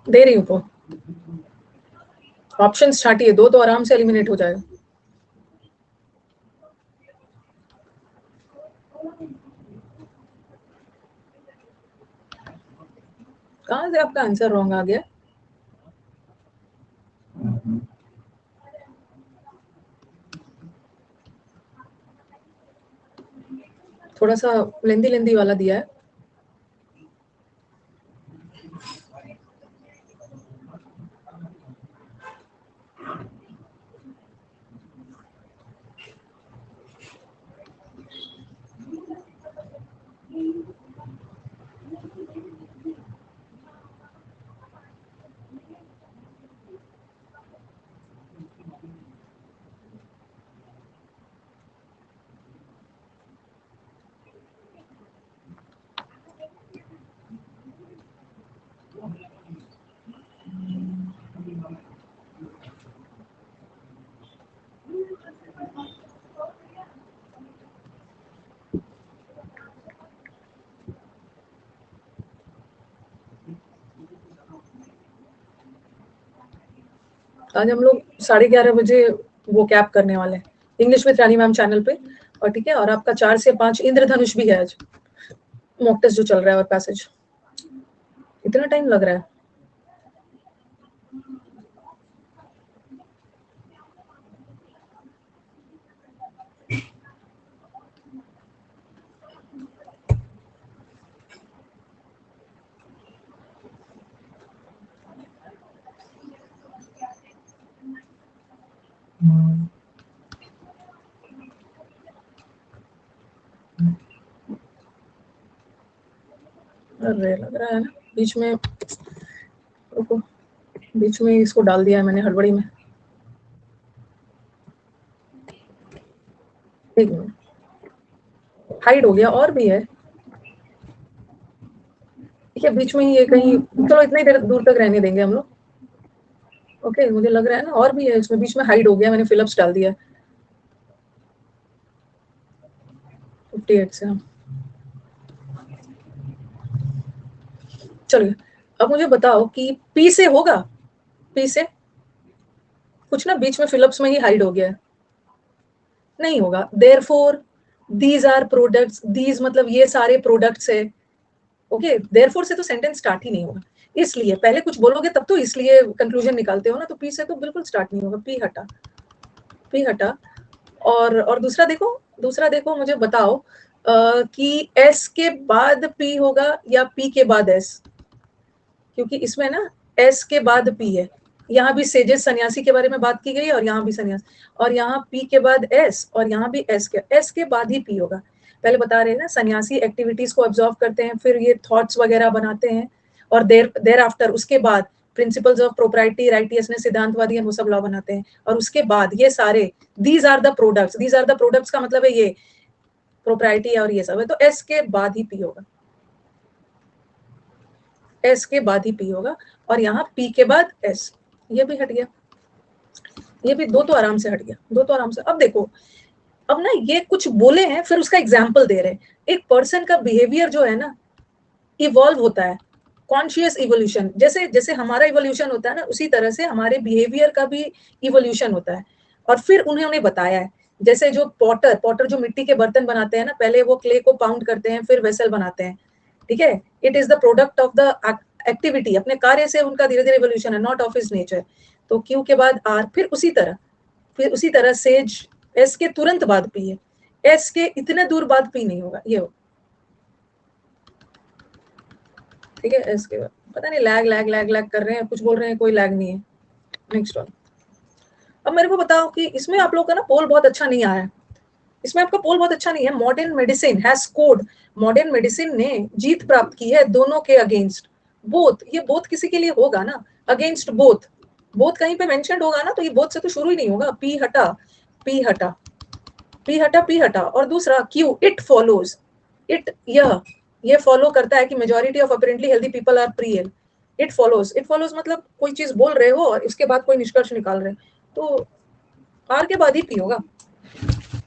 दे रही हूँ पोल। ऑप्शन छाटिए, दो तो आराम से एलिमिनेट हो जाएगा। कहाँ से आपका आंसर रॉन्ग आ गया? थोड़ा सा लेंदी वाला दिया है। आज हम लोग 11:30 बजे वो कैप करने वाले हैं English with Rani ma'am channel पे, और ठीक है, और आपका 4 से 5 इंद्रधनुष भी है आज, मॉक टेस्ट जो चल रहा है और पैसेज। इतना टाइम लग रहा है? अरे लग रहा है ना बीच में, रुको, बीच में इसको डाल दिया है मैंने हड़बड़ी में। एक मिनट, हाइड हो गया और भी है, ठीक है, बीच में ही ये कहीं, चलो इतनी देर दूर तक रहने देंगे हम लोग। ओके, मुझे लग रहा है ना और भी है इसमें, बीच में हाइड हो गया, मैंने फिलअप्स डाल दिया 58 से। हम चलिए, अब मुझे बताओ कि पी से होगा, पी से कुछ ना बीच में फिलअप्स में ही हाइड हो गया है, नहीं होगा। Therefore these are products, these मतलब ये सारे प्रोडक्ट्स है। ओके, देयरफॉर से तो सेंटेंस स्टार्ट ही नहीं होगा, इसलिए पहले कुछ बोलोगे तब तो इसलिए कंक्लूजन निकालते हो ना, तो पी से तो बिल्कुल स्टार्ट नहीं होगा। पी हटा, पी हटा। और दूसरा देखो मुझे बताओ कि एस के बाद पी होगा या पी के बाद एस, क्योंकि इसमें ना एस के बाद पी है। यहाँ भी सेजेस सन्यासी के बारे में बात की गई है, और यहाँ भी सन्यासी, और यहाँ पी के बाद एस, और यहाँ भी एस के बाद ही पी होगा। पहले बता रहे हैं ना, सन्यासी एक्टिविटीज को ऑब्जर्व करते हैं, फिर ये थॉट्स वगैरह बनाते हैं, और देर आफ्टर उसके बाद प्रिंसिपल्स ऑफ प्रोप्राइटी, राइटियसनेस, सिद्धांतवादी, वो सब लॉ बनाते हैं, और उसके बाद ये सारे दीज आर द प्रोडक्ट्स का मतलब है ये प्रोप्राइटी और ये सब है, तो एस के बाद ही पी होगा, एस के बाद ही पी होगा। और यहाँ पी के बाद एस, ये भी हट गया, ये भी दो तो आराम से हट गया, दो तो आराम से। अब देखो, अब ना ये कुछ बोले हैं फिर उसका एग्जाम्पल दे रहे हैं। एक पर्सन का बिहेवियर जो है ना इवॉल्व होता है, कॉन्शियस इवोल्यूशन, जैसे जैसे हमारा इवोल्यूशन होता है ना, उसी तरह से हमारे बिहेवियर का भी इवोल्यूशन होता है। और फिर उन्होंने बताया है, जैसे जो पॉटर जो मिट्टी के बर्तन बनाते हैं ना, पहले वो क्ले को पाउंड करते हैं, फिर वेसल बनाते हैं, ठीक है। It is the product of the activity, अपने कार्य से उनका धीरे धीरे इवोल्यूशन है, नॉट ऑफ हिज नेचर। तो क्यू के बाद आर, फिर उसी तरह सेज एस के तुरंत बाद पी है, एस के इतने दूर बाद पी नहीं होगा, ये हो, ठीक है। एस के बाद पता नहीं लैग कर रहे हैं, कुछ बोल रहे हैं, कोई लैग नहीं है। Next one. अब मेरे को बताओ कि इसमें आप लोग का ना पोल बहुत अच्छा नहीं आया है, इसमें आपका पोल बहुत अच्छा नहीं है। Modern medicine has scored, modern medicine ने जीत प्राप्त की है दोनों के अगेंस्ट। बोथ, ये बोथ किसी के लिए होगा ना, अगेंस्ट बोथ, बोथ कहीं पे मेंशन्ड होगा ना, तो ये बोथ से तो शुरू ही नहीं होगा। पी हटा, पी हटा, पी हटा, पी हटा। और दूसरा क्यू, इट फॉलोज, इट ये फॉलो करता है कि majority of apparently healthy people are pre health. It follows मतलब कोई चीज बोल रहे हो और इसके बाद कोई निष्कर्ष निकाल रहे हैं, तो आर के बाद ही पी होगा,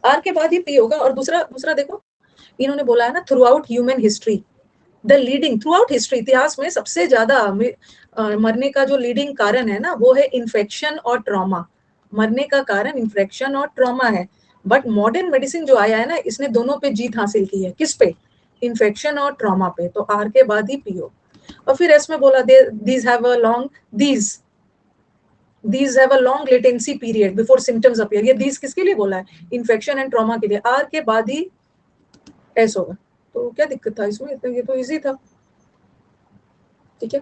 आर के बाद ही पी होगा। और दूसरा दूसरा देखो, इन्होंने बोला है ना, through out human history the leading, through out history, इतिहास में सबसे ज्यादा मरने का जो लीडिंग कारण है ना, वो है इन्फेक्शन और ट्रॉमा। मरने का कारण इन्फेक्शन और ट्रॉमा है। बट मॉडर्न मेडिसिन जो आया है ना, इसने दोनों पे जीत हासिल की है। किस पे? इन्फेक्शन और ट्रॉमा पे। तो आर के बाद ही पियो। और फिर एस में बोला these have a long, these have a long latency period before symptoms appear। ये these किसके लिए बोला है? इन्फेक्शन एंड ट्रॉमा के लिए। आर के बाद ही एस होगा। तो क्या दिक्कत था इसमें, ये तो इजी था। ठीक है,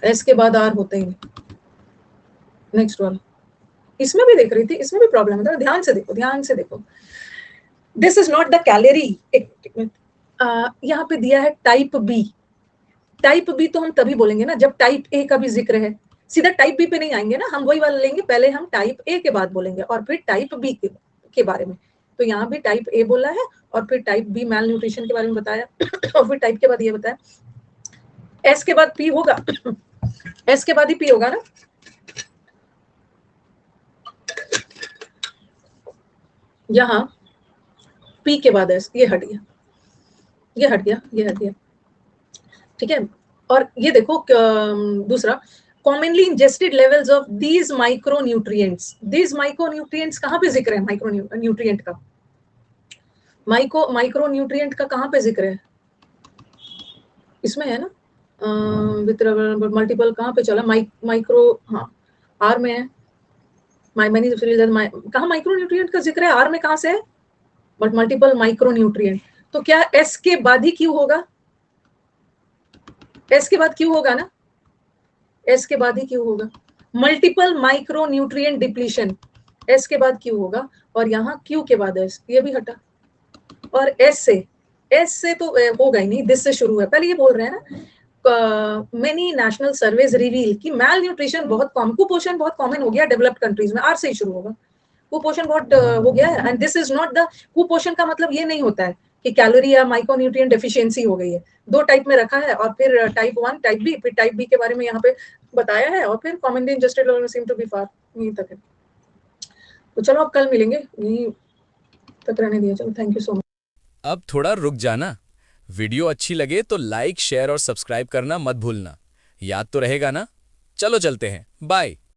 एस के बाद आर होते ही नहीं। नेक्स्ट वाला, इसमें भी देख रही थी, इसमें भी प्रॉब्लम है, ध्यान से देखो, ध्यान से देखो। This is not the calorie. यहाँ पे दिया है टाइप बी। टाइप बी तो हम तभी बोलेंगे ना जब टाइप ए का भी जिक्र है। सीधा टाइप बी पे नहीं आएंगे ना, हम वही वाला लेंगे, पहले हम टाइप ए के बाद बोलेंगे और फिर टाइप बी के बारे में। तो यहाँ भी टाइप ए बोला है और फिर टाइप बी मैल न्यूट्रिशन के बारे में बताया और फिर टाइप के बाद ये बताया। एस के बाद पी होगा एस के बाद ही पी होगा ना। यहाँ पी के बाद एस, ये हट गया, ये हट गया, ये हट गया। ठीक है, और ये देखो दूसरा, commonly ingested levels of these micronutrients। these micronutrients कहाँ पे जिक्र है माइक्रोन्यूट्रिएंट का? माइक्रोन्यूट्रिएंट का कहाँ पे जिक्र है? इसमें है ना, मल्टीपल कहाँ पे चला, माइक्रो, हाँ आर में है। कहाँ माइक्रोन्यूट्रिएंट का जिक्र है, आर में कहाँ से है? But multiple micronutrient. तो क्या एस के बाद ही क्यों होगा? एस के बाद क्यों होगा ना, एस के बाद ही क्यों होगा? Multiple micro nutrient depletion, S के बाद क्यों होगा, और यहाँ क्यू के बाद एस, ये भी हटा। और एस से तो होगा ही नहीं, दिस से शुरू है। पहले ये बोल रहे हैं ना, मेनी नेशनल सर्वेज रिवील कि मैल न्यूट्रिशन बहुत कॉमन, कुपोषण बहुत कॉमन हो गया डेवलप्ड कंट्रीज में, आर से ही शुरू होगा। कुपोषण बहुत हो गया है, and this is not the, कुपोषण का मतलब ये नहीं होता है कि कैलोरी या माइक्रोन्यूट्रिएंट डेफिशिएंसी हो गई है। दो टाइप में रखा है, और फिर टाइप 1 टाइप बी, फिर टाइप बी के बारे में यहाँ पे बताया है, और फिर commonly ingested level seem to be far, यहीं तक है। तो चलो अब कल मिलेंगे, यहीं तक रहने दिया। चलो, थैंक यू सो मच। अब थोड़ा रुक जाना। वीडियो अच्छी लगे तो लाइक, शेयर और सब्सक्राइब करना मत भूलना। याद तो रहेगा ना? चलो चलते हैं, बाय।